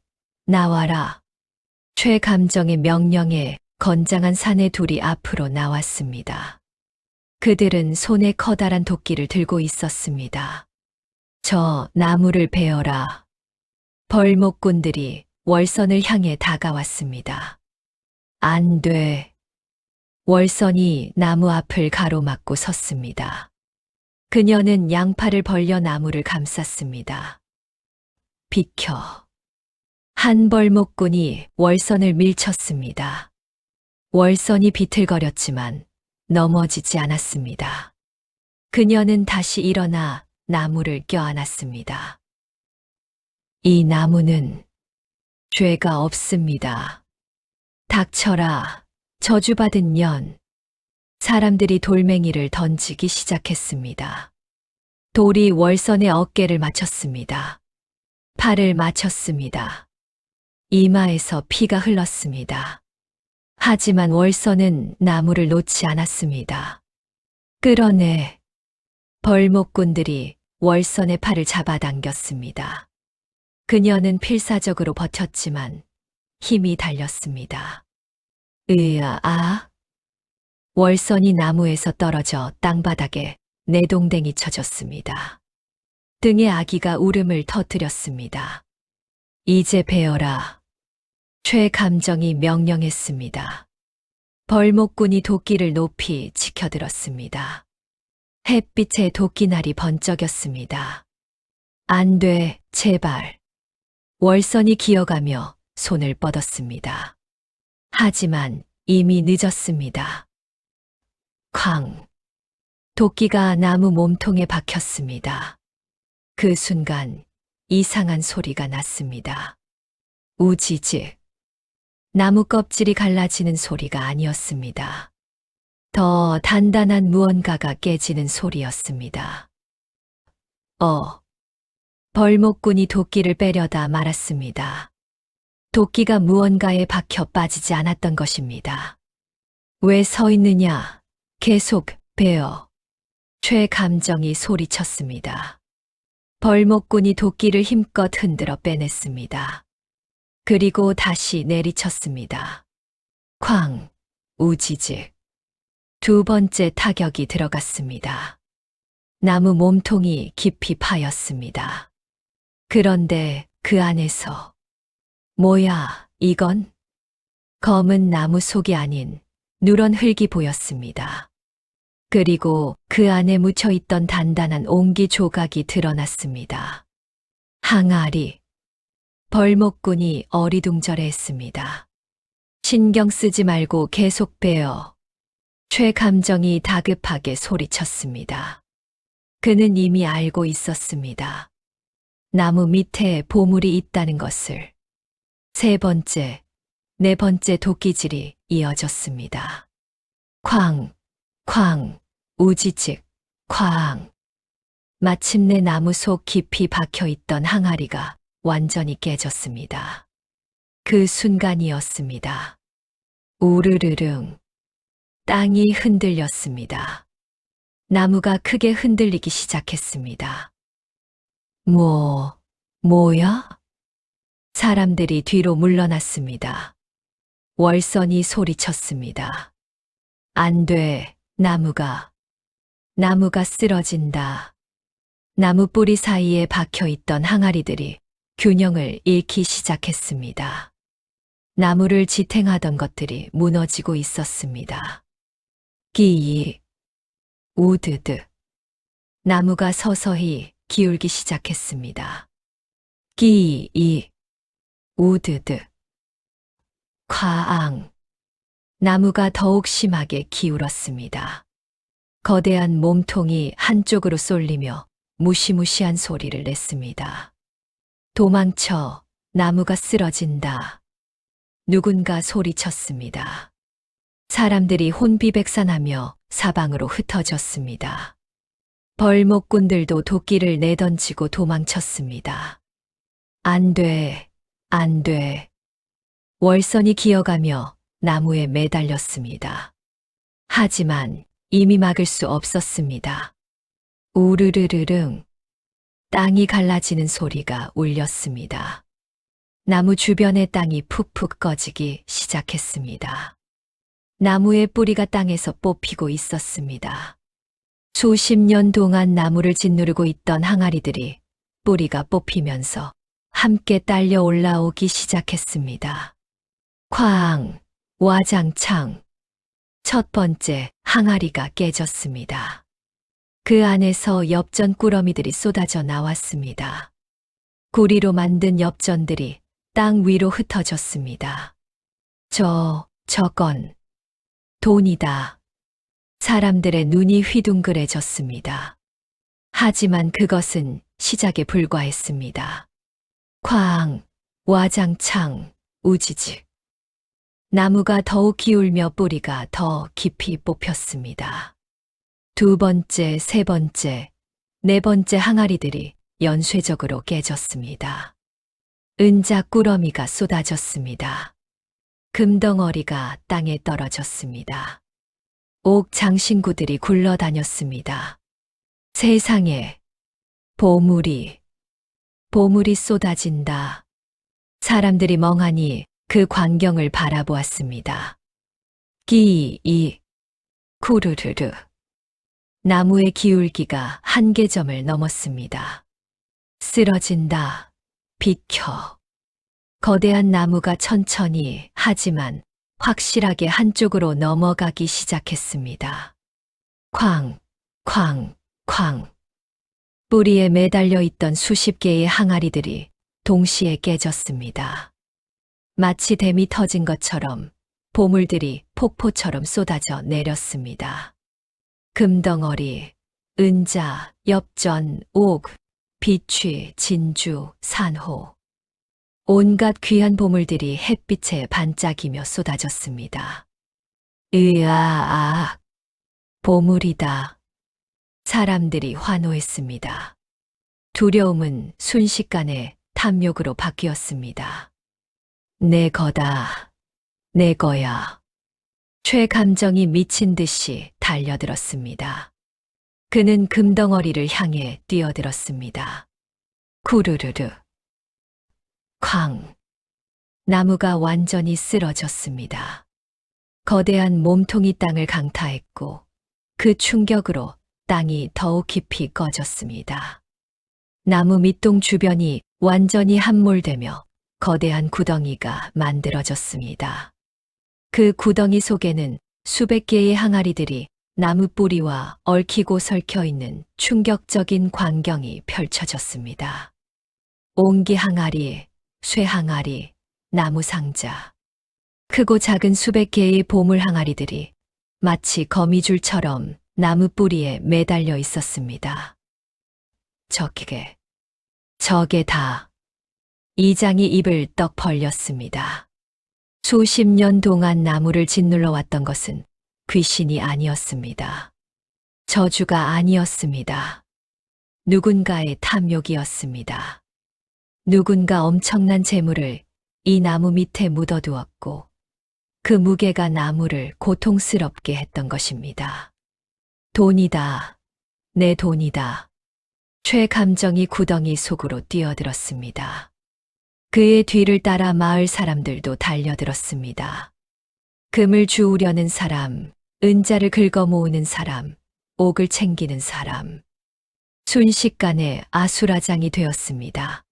나와라. 최감정의 명령에 건장한 사내 둘이 앞으로 나왔습니다. 그들은 손에 커다란 도끼를 들고 있었습니다. 저 나무를 베어라. 벌목꾼들이 월선을 향해 다가왔습니다. 안 돼. 월선이 나무 앞을 가로막고 섰습니다. 그녀는 양팔을 벌려 나무를 감쌌습니다. 비켜. 한 벌목꾼이 월선을 밀쳤습니다. 월선이 비틀거렸지만 넘어지지 않았습니다. 그녀는 다시 일어나 나무를 껴안았습니다. 이 나무는 죄가 없습니다. 닥쳐라. 저주받은 년. 사람들이 돌멩이를 던지기 시작했습니다. 돌이 월선의 어깨를 맞췄습니다. 팔을 맞췄습니다. 이마에서 피가 흘렀습니다. 하지만 월선은 나무를 놓지 않았습니다. 끌어내. 벌목꾼들이 월선의 팔을 잡아당겼습니다. 그녀는 필사적으로 버텼지만 힘이 달렸습니다. 으아. 월선이 나무에서 떨어져 땅바닥에 내동댕이 쳐졌습니다. 등에 아기가 울음을 터뜨렸습니다. 이제 베어라. 최감정이 명령했습니다. 벌목꾼이 도끼를 높이 치켜들었습니다. 햇빛에 도끼날이 번쩍였습니다. 안 돼, 제발. 월선이 기어가며 손을 뻗었습니다. 하지만 이미 늦었습니다. 쾅! 도끼가 나무 몸통에 박혔습니다. 그 순간 이상한 소리가 났습니다. 우지직. 나무 껍질이 갈라지는 소리가 아니었습니다. 더 단단한 무언가가 깨지는 소리였습니다. 벌목꾼이 도끼를 빼려다 말았습니다. 도끼가 무언가에 박혀 빠지지 않았던 것입니다. 왜 서 있느냐? 계속 베어. 최감정이 소리쳤습니다. 벌목꾼이 도끼를 힘껏 흔들어 빼냈습니다. 그리고 다시 내리쳤습니다. 쾅! 우지직. 두 번째 타격이 들어갔습니다. 나무 몸통이 깊이 파였습니다. 그런데 그 안에서 뭐야, 이건? 검은 나무 속이 아닌 누런 흙이 보였습니다. 그리고 그 안에 묻혀 있던 단단한 옹기 조각이 드러났습니다. 항아리. 벌목꾼이 어리둥절해했습니다. 신경 쓰지 말고 계속 베어. 최감정이 다급하게 소리쳤습니다. 그는 이미 알고 있었습니다. 나무 밑에 보물이 있다는 것을. 세 번째, 네 번째 도끼질이 이어졌습니다. 쾅, 쾅, 우지직, 쾅. 마침내 나무 속 깊이 박혀 있던 항아리가 완전히 깨졌습니다. 그 순간이었습니다. 우르르릉. 땅이 흔들렸습니다. 나무가 크게 흔들리기 시작했습니다. 뭐야? 사람들이 뒤로 물러났습니다. 월선이 소리쳤습니다. 안 돼, 나무가 쓰러진다. 나무 뿌리 사이에 박혀 있던 항아리들이 균형을 잃기 시작했습니다. 나무를 지탱하던 것들이 무너지고 있었습니다. 끼이, 우드드. 나무가 서서히 기울기 시작했습니다. 끼이, 우드드. 콰앙. 나무가 더욱 심하게 기울었습니다. 거대한 몸통이 한쪽으로 쏠리며 무시무시한 소리를 냈습니다. 도망쳐, 나무가 쓰러진다. 누군가 소리쳤습니다. 사람들이 혼비백산하며 사방으로 흩어졌습니다. 벌목꾼들도 도끼를 내던지고 도망쳤습니다. 안 돼. 월선이 기어가며 나무에 매달렸습니다. 하지만 이미 막을 수 없었습니다. 우르르르릉. 땅이 갈라지는 소리가 울렸습니다. 나무 주변의 땅이 푹푹 꺼지기 시작했습니다. 나무의 뿌리가 땅에서 뽑히고 있었습니다. 수십 년 동안 나무를 짓누르고 있던 항아리들이 뿌리가 뽑히면서 함께 딸려 올라오기 시작했습니다. 쾅! 와장창! 첫 번째 항아리가 깨졌습니다. 그 안에서 엽전 꾸러미들이 쏟아져 나왔습니다. 구리로 만든 엽전들이 땅 위로 흩어졌습니다. 저건 돈이다. 사람들의 눈이 휘둥그레졌습니다. 하지만 그것은 시작에 불과했습니다. 쾅! 와장창! 우지직! 나무가 더욱 기울며 뿌리가 더 깊이 뽑혔습니다. 두 번째, 세 번째, 네 번째 항아리들이 연쇄적으로 깨졌습니다. 은자 꾸러미가 쏟아졌습니다. 금덩어리가 땅에 떨어졌습니다. 옥 장신구들이 굴러다녔습니다. 세상에 보물이 쏟아진다. 사람들이 멍하니 그 광경을 바라보았습니다. 끼이, 쿠르르르. 나무의 기울기가 한계점을 넘었습니다. 쓰러진다. 비켜. 거대한 나무가 천천히 하지만 확실하게 한쪽으로 넘어가기 시작했습니다. 쾅, 쾅, 쾅. 뿌리에 매달려 있던 수십 개의 항아리들이 동시에 깨졌습니다. 마치 댐이 터진 것처럼 보물들이 폭포처럼 쏟아져 내렸습니다. 금덩어리, 은자, 엽전, 옥, 비취, 진주, 산호. 온갖 귀한 보물들이 햇빛에 반짝이며 쏟아졌습니다. 으아아, 보물이다. 사람들이 환호했습니다. 두려움은 순식간에 탐욕으로 바뀌었습니다. 내 거다. 내 거야. 최감정이 미친 듯이 달려들었습니다. 그는 금덩어리를 향해 뛰어들었습니다. 쿠르르르. 쾅. 나무가 완전히 쓰러졌습니다. 거대한 몸통이 땅을 강타했고 그 충격으로 땅이 더욱 깊이 꺼졌습니다. 나무 밑동 주변이 완전히 함몰되며 거대한 구덩이가 만들어졌습니다. 그 구덩이 속에는 수백 개의 항아리들이 나무 뿌리와 얽히고 설켜 있는 충격적인 광경이 펼쳐졌습니다. 옹기 항아리, 쇠 항아리, 나무 상자. 크고 작은 수백 개의 보물 항아리들이 마치 거미줄처럼 나무 뿌리에 매달려 있었습니다. 저게 다. 이장이 입을 떡 벌렸습니다. 수십 년 동안 나무를 짓눌러 왔던 것은 귀신이 아니었습니다. 저주가 아니었습니다. 누군가의 탐욕이었습니다. 누군가 엄청난 재물을 이 나무 밑에 묻어두었고 그 무게가 나무를 고통스럽게 했던 것입니다. 돈이다. 내 돈이다. 최 감정이 구덩이 속으로 뛰어들었습니다. 그의 뒤를 따라 마을 사람들도 달려들었습니다. 금을 주우려는 사람, 은자를 긁어 모으는 사람, 옥을 챙기는 사람. 순식간에 아수라장이 되었습니다.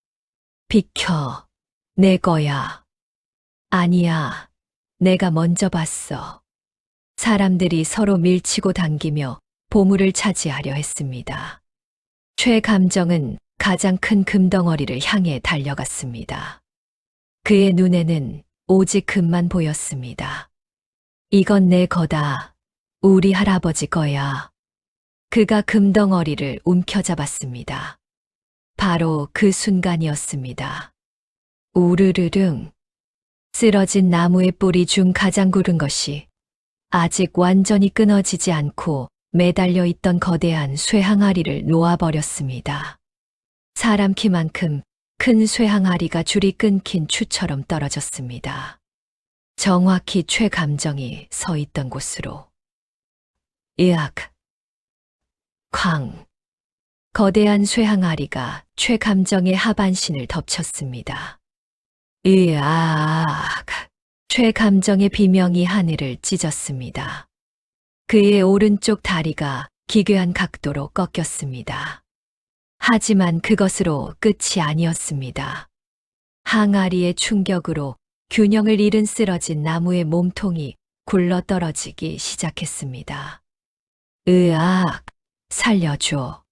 비켜, 내 거야. 아니야, 내가 먼저 봤어. 사람들이 서로 밀치고 당기며 보물을 차지하려 했습니다. 최 감정은 가장 큰 금덩어리를 향해 달려갔습니다. 그의 눈에는 오직 금만 보였습니다. 이건 내 거다. 우리 할아버지 거야. 그가 금덩어리를 움켜잡았습니다. 바로 그 순간이었습니다. 우르르릉. 쓰러진 나무의 뿌리 중 가장 굵은 것이 아직 완전히 끊어지지 않고 매달려 있던 거대한 쇠항아리를 놓아버렸습니다. 사람 키만큼 큰 쇠항아리가 줄이 끊긴 추처럼 떨어졌습니다. 정확히 최 감정이 서 있던 곳으로. 으악! 쾅! 거대한 쇠항아리가 최 감정의 하반신을 덮쳤습니다. 으악! 최 감정의 비명이 하늘을 찢었습니다. 그의 오른쪽 다리가 기괴한 각도로 꺾였습니다. 하지만 그것으로 끝이 아니었습니다. 항아리의 충격으로 균형을 잃은 쓰러진 나무의 몸통이 굴러떨어지기 시작했습니다. 으악! 살려줘.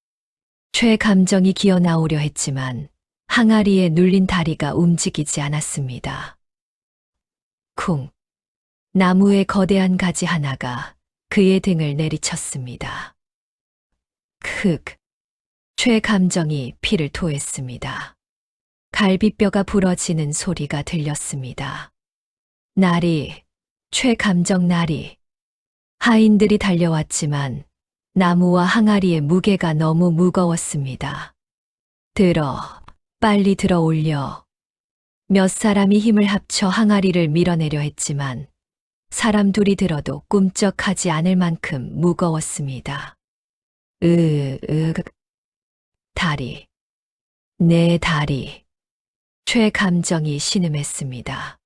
최 감정이 기어 나오려 했지만 항아리에 눌린 다리가 움직이지 않았습니다. 쿵! 나무의 거대한 가지 하나가 그의 등을 내리쳤습니다. 흑! 최 감정이 피를 토했습니다. 갈비뼈가 부러지는 소리가 들렸습니다. 나리, 최 감정 나리. 하인들이 달려왔지만 나무와 항아리의 무게가 너무 무거웠습니다. 빨리 들어 올려. 몇 사람이 힘을 합쳐 항아리를 밀어내려 했지만 사람 둘이 들어도 꿈쩍하지 않을 만큼 무거웠습니다. 다리. 내 다리. 최 감정이 신음했습니다.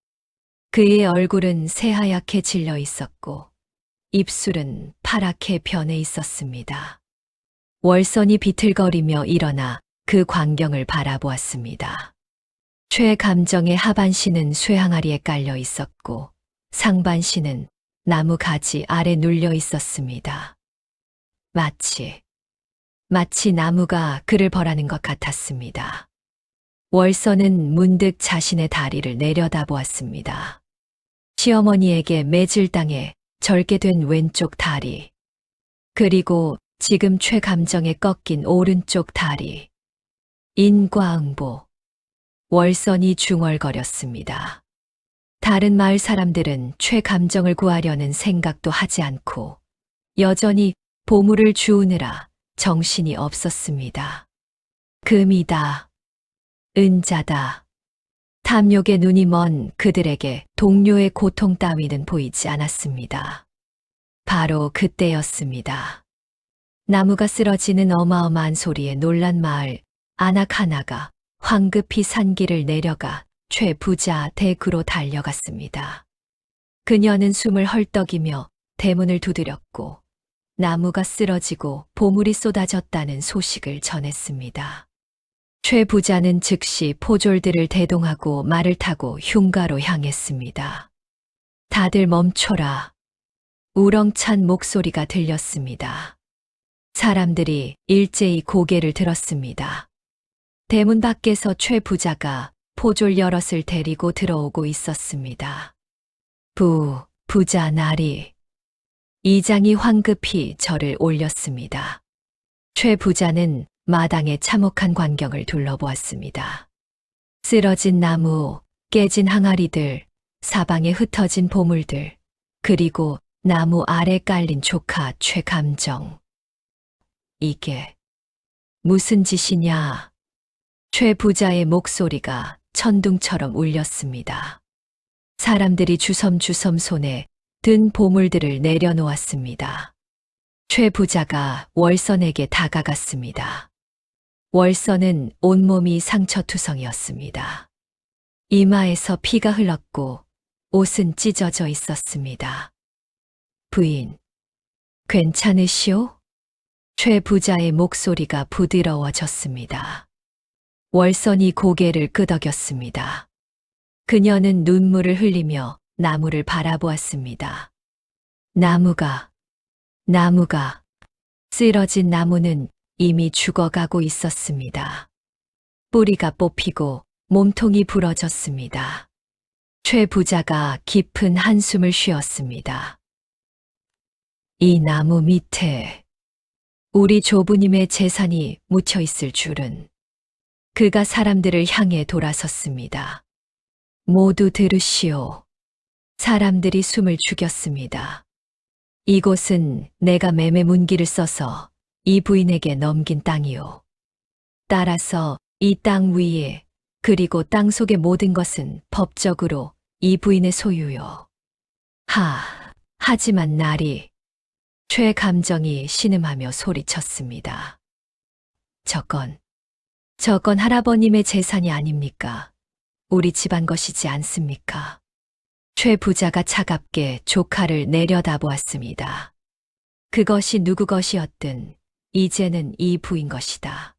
그의 얼굴은 새하얗게 질려 있었고 입술은 파랗게 변해 있었습니다. 월선이 비틀거리며 일어나 그 광경을 바라보았습니다. 최 감정의 하반신은 쇠항아리에 깔려 있었고 상반신은 나무 가지 아래 눌려 있었습니다. 마치 나무가 그를 벌하는 것 같았습니다. 월선은 문득 자신의 다리를 내려다보았습니다. 시어머니에게 매질당해 절게 된 왼쪽 다리, 그리고 지금 최 감정에 꺾인 오른쪽 다리. 인과응보. 월선이 중얼거렸습니다. 다른 마을 사람들은 최 감정을 구하려는 생각도 하지 않고 여전히 보물을 주우느라 정신이 없었습니다. 금이다. 은자다. 탐욕의 눈이 먼 그들에게 동료의 고통 따위는 보이지 않았습니다. 바로 그때였습니다. 나무가 쓰러지는 어마어마한 소리에 놀란 마을 아낙 하나가 황급히 산길을 내려가 최 부자 댁으로 달려갔습니다. 그녀는 숨을 헐떡이며 대문을 두드렸고 나무가 쓰러지고 보물이 쏟아졌다는 소식을 전했습니다. 최 부자는 즉시 포졸들을 대동하고 말을 타고 흉가로 향했습니다. 다들 멈춰라. 우렁찬 목소리가 들렸습니다. 사람들이 일제히 고개를 들었습니다. 대문 밖에서 최 부자가 포졸 여럿을 데리고 들어오고 있었습니다. 부자 나리. 이장이 황급히 절을 올렸습니다. 최 부자는 마당의 참혹한 광경을 둘러보았습니다. 쓰러진 나무, 깨진 항아리들, 사방에 흩어진 보물들, 그리고 나무 아래 깔린 조카 최 감정. 이게 무슨 짓이냐? 최 부자의 목소리가 천둥처럼 울렸습니다. 사람들이 주섬주섬 손에 든 보물들을 내려놓았습니다. 최 부자가 월선에게 다가갔습니다. 월선은 온몸이 상처투성이었습니다. 이마에서 피가 흘렀고 옷은 찢어져 있었습니다. 부인, 괜찮으시오? 최 부자의 목소리가 부드러워졌습니다. 월선이 고개를 끄덕였습니다. 그녀는 눈물을 흘리며 나무를 바라보았습니다. 나무가 쓰러진 나무는 이미 죽어가고 있었습니다. 뿌리가 뽑히고 몸통이 부러졌습니다. 최 부자가 깊은 한숨을 쉬었습니다. 이 나무 밑에 우리 조부님의 재산이 묻혀 있을 줄은. 그가 사람들을 향해 돌아섰습니다. 모두 들으시오. 사람들이 숨을 죽였습니다. 이곳은 내가 매매 문기를 써서 이 부인에게 넘긴 땅이오. 따라서 이 땅 위에 그리고 땅 속의 모든 것은 법적으로 이 부인의 소유요. 하지만 날이 최 감정이 신음하며 소리쳤습니다. 저건 할아버님의 재산이 아닙니까? 우리 집안 것이지 않습니까? 최 부자가 차갑게 조카를 내려다보았습니다. 그것이 누구 것이었든 이제는 이 부인 것이다.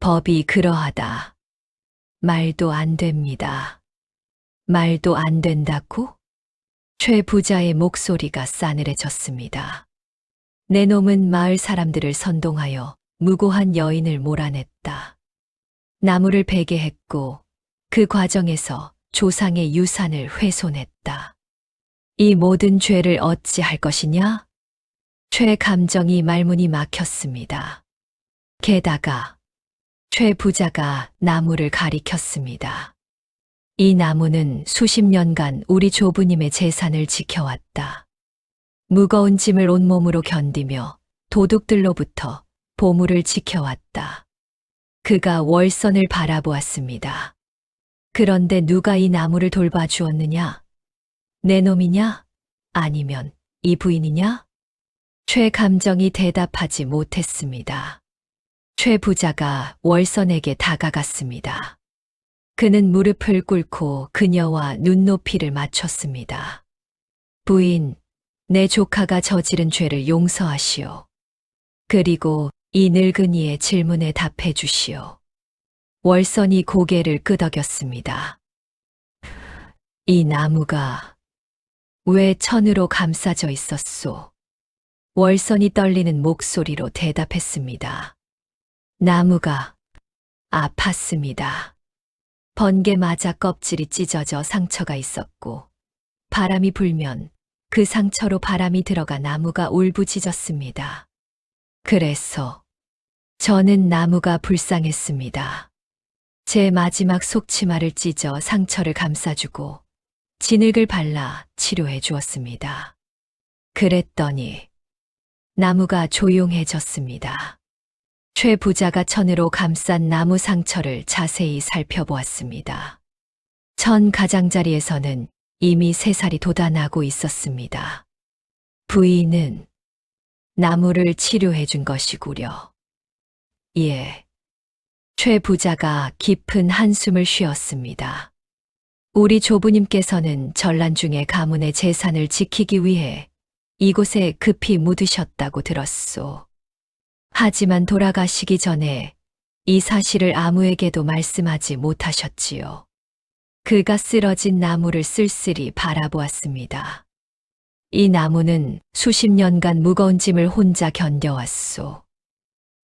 법이 그러하다. 말도 안 됩니다. 말도 안 된다고? 최 부자의 목소리가 싸늘해졌습니다. 내 놈은 마을 사람들을 선동하여 무고한 여인을 몰아냈다. 나무를 베게 했고 그 과정에서 조상의 유산을 훼손했다. 이 모든 죄를 어찌할 것이냐? 최 감정이 말문이 막혔습니다. 게다가 최 부자가 나무를 가리켰습니다. 이 나무는 수십 년간 우리 조부님의 재산을 지켜왔다. 무거운 짐을 온몸으로 견디며 도둑들로부터 보물을 지켜왔다. 그가 월선을 바라보았습니다. 그런데 누가 이 나무를 돌봐주었느냐? 내 놈이냐? 아니면 이 부인이냐? 최 감정이 대답하지 못했습니다. 최 부자가 월선에게 다가갔습니다. 그는 무릎을 꿇고 그녀와 눈높이를 맞췄습니다. 부인, 내 조카가 저지른 죄를 용서하시오. 그리고 이 늙은이의 질문에 답해 주시오. 월선이 고개를 끄덕였습니다. 이 나무가 왜 천으로 감싸져 있었소? 월선이 떨리는 목소리로 대답했습니다. 나무가 아팠습니다. 번개 맞아 껍질이 찢어져 상처가 있었고 바람이 불면 그 상처로 바람이 들어가 나무가 울부짖었습니다. 그래서 저는 나무가 불쌍했습니다. 제 마지막 속치마를 찢어 상처를 감싸주고 진흙을 발라 치료해 주었습니다. 그랬더니 나무가 조용해졌습니다. 최 부자가 천으로 감싼 나무 상처를 자세히 살펴보았습니다. 천 가장자리에서는 이미 새살이 돋아나고 있었습니다. 부인은 나무를 치료해 준 것이구려. 예. 최 부자가 깊은 한숨을 쉬었습니다. 우리 조부님께서는 전란 중에 가문의 재산을 지키기 위해 이곳에 급히 묻으셨다고 들었소. 하지만 돌아가시기 전에 이 사실을 아무에게도 말씀하지 못하셨지요. 그가 쓰러진 나무를 쓸쓸히 바라보았습니다. 이 나무는 수십 년간 무거운 짐을 혼자 견뎌왔소.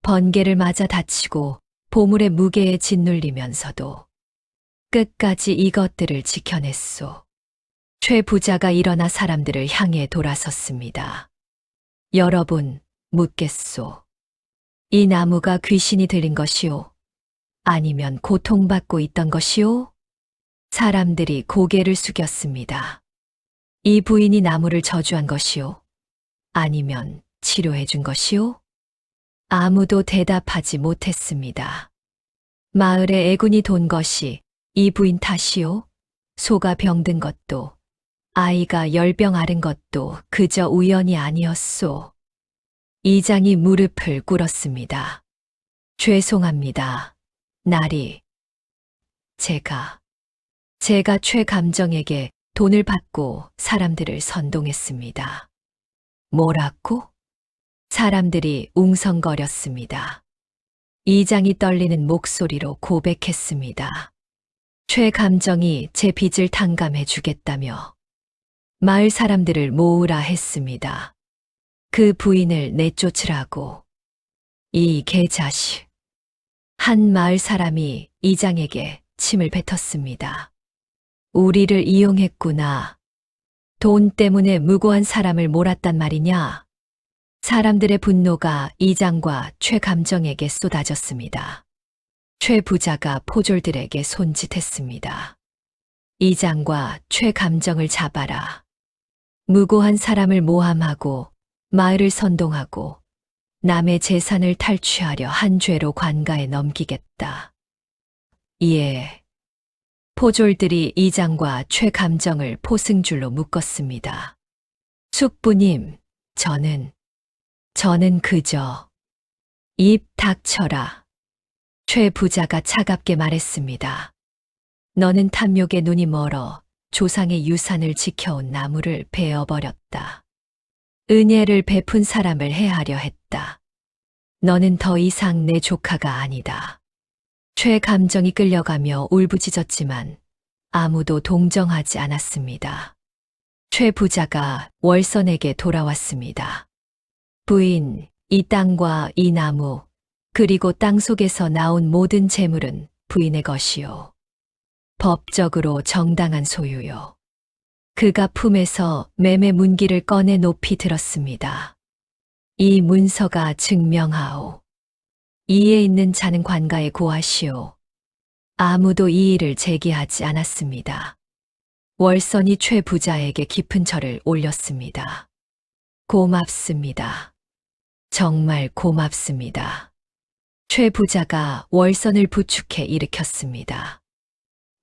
번개를 맞아 다치고 보물의 무게에 짓눌리면서도 끝까지 이것들을 지켜냈소. 최 부자가 일어나 사람들을 향해 돌아섰습니다. 여러분, 묻겠소. 이 나무가 귀신이 들린 것이오? 아니면 고통받고 있던 것이오? 사람들이 고개를 숙였습니다. 이 부인이 나무를 저주한 것이오? 아니면 치료해 준 것이오? 아무도 대답하지 못했습니다. 마을에 애군이 돈 것이 이 부인 탓이오? 소가 병든 것도 아이가 열병 앓은 것도 그저 우연이 아니었소. 이장이 무릎을 꿇었습니다. 죄송합니다. 나리. 제가 최 감정에게 돈을 받고 사람들을 선동했습니다. 뭐라고? 사람들이 웅성거렸습니다. 이장이 떨리는 목소리로 고백했습니다. 최 감정이 제 빚을 탕감해 주겠다며 마을 사람들을 모으라 했습니다. 그 부인을 내쫓으라고. 이 개자식. 한 마을 사람이 이장에게 침을 뱉었습니다. 우리를 이용했구나. 돈 때문에 무고한 사람을 몰았단 말이냐? 사람들의 분노가 이장과 최 감정에게 쏟아졌습니다. 최 부자가 포졸들에게 손짓했습니다. 이장과 최 감정을 잡아라. 무고한 사람을 모함하고 마을을 선동하고 남의 재산을 탈취하려 한 죄로 관가에 넘기겠다. 예. 포졸들이 이장과 최 감정을 포승줄로 묶었습니다. 숙부님, 저는 그저 입 닥쳐라. 최 부자가 차갑게 말했습니다. 너는 탐욕에 눈이 멀어 조상의 유산을 지켜온 나무를 베어버렸다. 은혜를 베푼 사람을 해하려 했다. 너는 더 이상 내 조카가 아니다. 최 감정이 끌려가며 울부짖었지만 아무도 동정하지 않았습니다. 최 부자가 월선에게 돌아왔습니다. 부인, 이 땅과 이 나무, 그리고 땅 속에서 나온 모든 재물은 부인의 것이요. 법적으로 정당한 소유요. 그가 품에서 매매 문기를 꺼내 높이 들었습니다. 이 문서가 증명하오. 이에 있는 자는 관가에 고하시오. 아무도 이 일을 제기하지 않았습니다. 월선이 최 부자에게 깊은 절을 올렸습니다. 고맙습니다. 정말 고맙습니다. 최 부자가 월선을 부축해 일으켰습니다.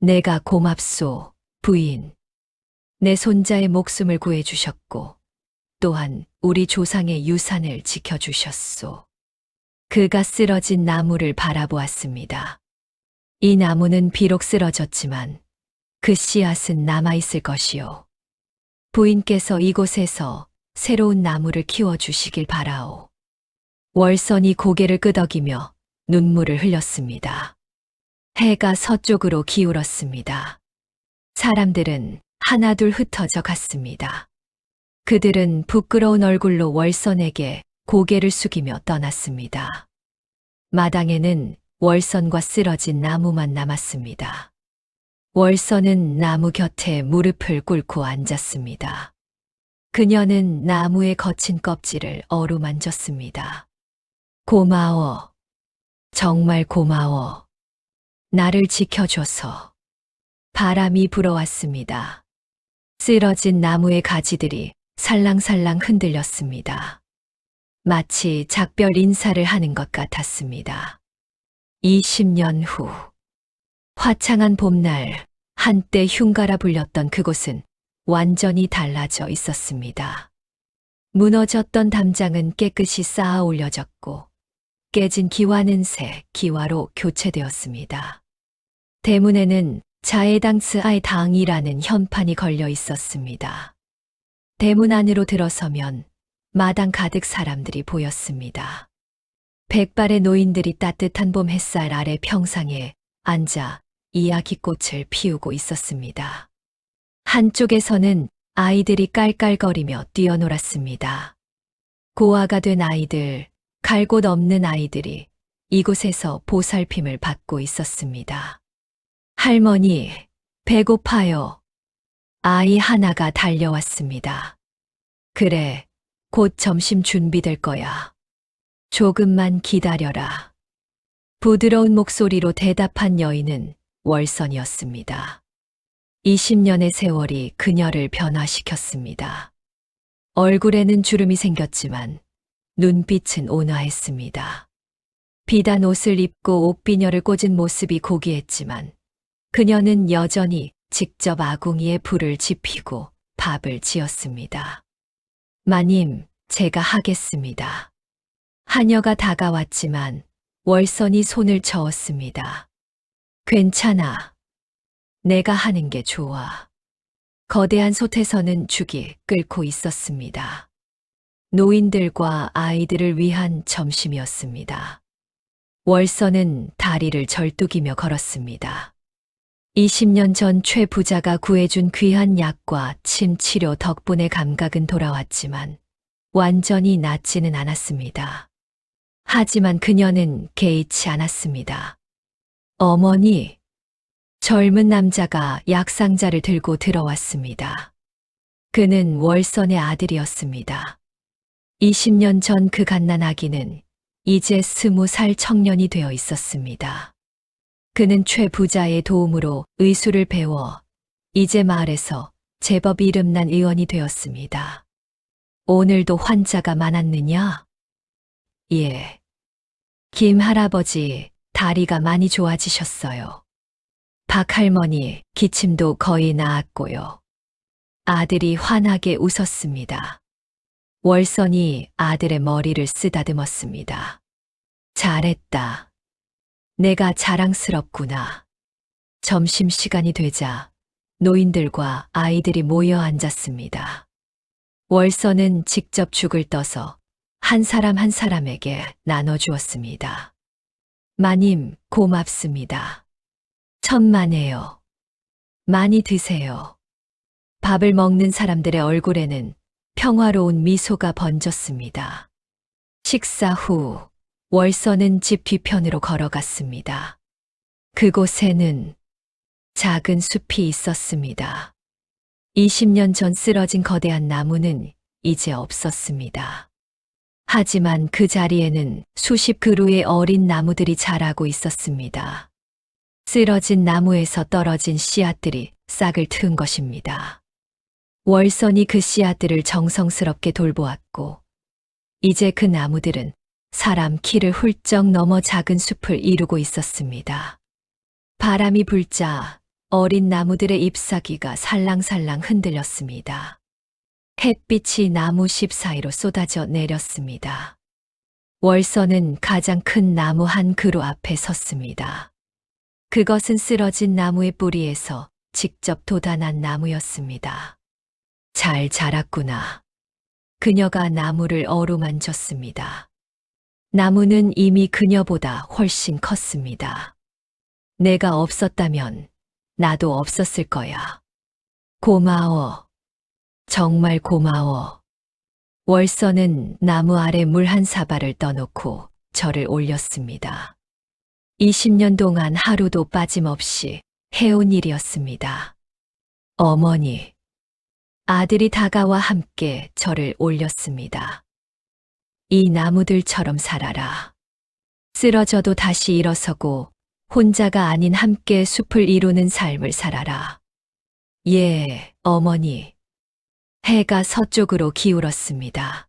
내가 고맙소, 부인. 내 손자의 목숨을 구해주셨고, 또한 우리 조상의 유산을 지켜주셨소. 그가 쓰러진 나무를 바라보았습니다. 이 나무는 비록 쓰러졌지만 그 씨앗은 남아있을 것이요. 부인께서 이곳에서 새로운 나무를 키워주시길 바라오. 월선이 고개를 끄덕이며 눈물을 흘렸습니다. 해가 서쪽으로 기울었습니다. 사람들은 하나둘 흩어져 갔습니다. 그들은 부끄러운 얼굴로 월선에게 고개를 숙이며 떠났습니다. 마당에는 월선과 쓰러진 나무만 남았습니다. 월선은 나무 곁에 무릎을 꿇고 앉았습니다. 그녀는 나무의 거친 껍질을 어루만졌습니다. 고마워. 정말 고마워. 나를 지켜줘서. 바람이 불어왔습니다. 쓰러진 나무의 가지들이 살랑살랑 흔들렸습니다. 마치 작별 인사를 하는 것 같았습니다. 20년 후, 화창한 봄날, 한때 흉가라 불렸던 그곳은 완전히 달라져 있었습니다. 무너졌던 담장은 깨끗이 쌓아 올려졌고, 깨진 기와는 새 기와로 교체되었습니다. 대문에는 자해당스아의 당이라는 현판이 걸려 있었습니다. 대문 안으로 들어서면 마당 가득 사람들이 보였습니다. 백발의 노인들이 따뜻한 봄 햇살 아래 평상에 앉아 이야기꽃을 피우고 있었습니다. 한쪽에서는 아이들이 깔깔거리며 뛰어놀았습니다. 고아가 된 아이들, 갈 곳 없는 아이들이 이곳에서 보살핌을 받고 있었습니다. 할머니, 배고파요. 아이 하나가 달려왔습니다. 그래, 곧 점심 준비될 거야. 조금만 기다려라. 부드러운 목소리로 대답한 여인은 월선이었습니다. 20년의 세월이 그녀를 변화시켰습니다. 얼굴에는 주름이 생겼지만 눈빛은 온화했습니다. 비단 옷을 입고 옥비녀를 꽂은 모습이 고귀했지만 그녀는 여전히 직접 아궁이에 불을 지피고 밥을 지었습니다. 마님, 제가 하겠습니다. 하녀가 다가왔지만 월선이 손을 저었습니다. 괜찮아. 내가 하는 게 좋아. 거대한 솥에서는 죽이 끓고 있었습니다. 노인들과 아이들을 위한 점심이었습니다. 월선은 다리를 절뚝이며 걸었습니다. 20년 전 최 부자가 구해준 귀한 약과 침 치료 덕분에 감각은 돌아왔지만 완전히 낫지는 않았습니다. 하지만 그녀는 개의치 않았습니다. 어머니, 젊은 남자가 약상자를 들고 들어왔습니다. 그는 월선의 아들이었습니다. 20년 전 그 갓난 아기는 이제 20살 청년이 되어 있었습니다. 그는 최 부자의 도움으로 의술을 배워 이제 마을에서 제법 이름난 의원이 되었습니다. 오늘도 환자가 많았느냐? 예. 김 할아버지, 다리가 많이 좋아지셨어요. 박 할머니, 기침도 거의 나았고요. 아들이 환하게 웃었습니다. 월선이 아들의 머리를 쓰다듬었습니다. 잘했다. 내가 자랑스럽구나. 점심시간이 되자 노인들과 아이들이 모여 앉았습니다. 월선은 직접 죽을 떠서 한 사람 한 사람에게 나눠주었습니다. 마님, 고맙습니다. 천만에요. 많이 드세요. 밥을 먹는 사람들의 얼굴에는 평화로운 미소가 번졌습니다. 식사 후 월선은 집 뒤편으로 걸어갔습니다. 그곳에는 작은 숲이 있었습니다. 20년 전 쓰러진 거대한 나무는 이제 없었습니다. 하지만 그 자리에는 수십 그루의 어린 나무들이 자라고 있었습니다. 쓰러진 나무에서 떨어진 씨앗들이 싹을 트은 것입니다. 월선이 그 씨앗들을 정성스럽게 돌보았고, 이제 그 나무들은 사람 키를 훌쩍 넘어 작은 숲을 이루고 있었습니다. 바람이 불자 어린 나무들의 잎사귀가 살랑살랑 흔들렸습니다. 햇빛이 나무잎 사이로 쏟아져 내렸습니다. 월선은 가장 큰 나무 한 그루 앞에 섰습니다. 그것은 쓰러진 나무의 뿌리에서 직접 돋아난 나무였습니다. 잘 자랐구나. 그녀가 나무를 어루만졌습니다. 나무는 이미 그녀보다 훨씬 컸습니다. 내가 없었다면 나도 없었을 거야. 고마워. 정말 고마워. 월선은 나무 아래 물 한 사발을 떠놓고 절을 올렸습니다. 20년 동안 하루도 빠짐없이 해온 일이었습니다. 어머니. 아들이 다가와 함께 절을 올렸습니다. 이 나무들처럼 살아라. 쓰러져도 다시 일어서고 혼자가 아닌 함께 숲을 이루는 삶을 살아라. 예, 어머니. 해가 서쪽으로 기울었습니다.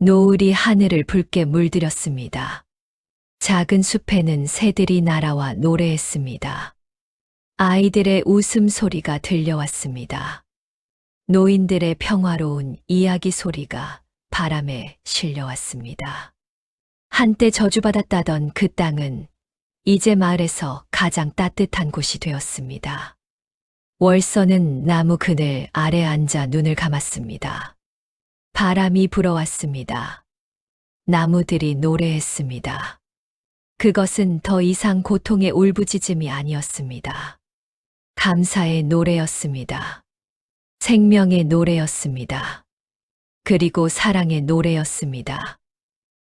노을이 하늘을 붉게 물들였습니다. 작은 숲에는 새들이 날아와 노래했습니다. 아이들의 웃음소리가 들려왔습니다. 노인들의 평화로운 이야기 소리가 바람에 실려왔습니다. 한때 저주받았다던 그 땅은 이제 마을에서 가장 따뜻한 곳이 되었습니다. 월선은 나무 그늘 아래 앉아 눈을 감았습니다. 바람이 불어왔습니다. 나무들이 노래했습니다. 그것은 더 이상 고통의 울부짖음이 아니었습니다. 감사의 노래였습니다. 생명의 노래였습니다. 그리고 사랑의 노래였습니다.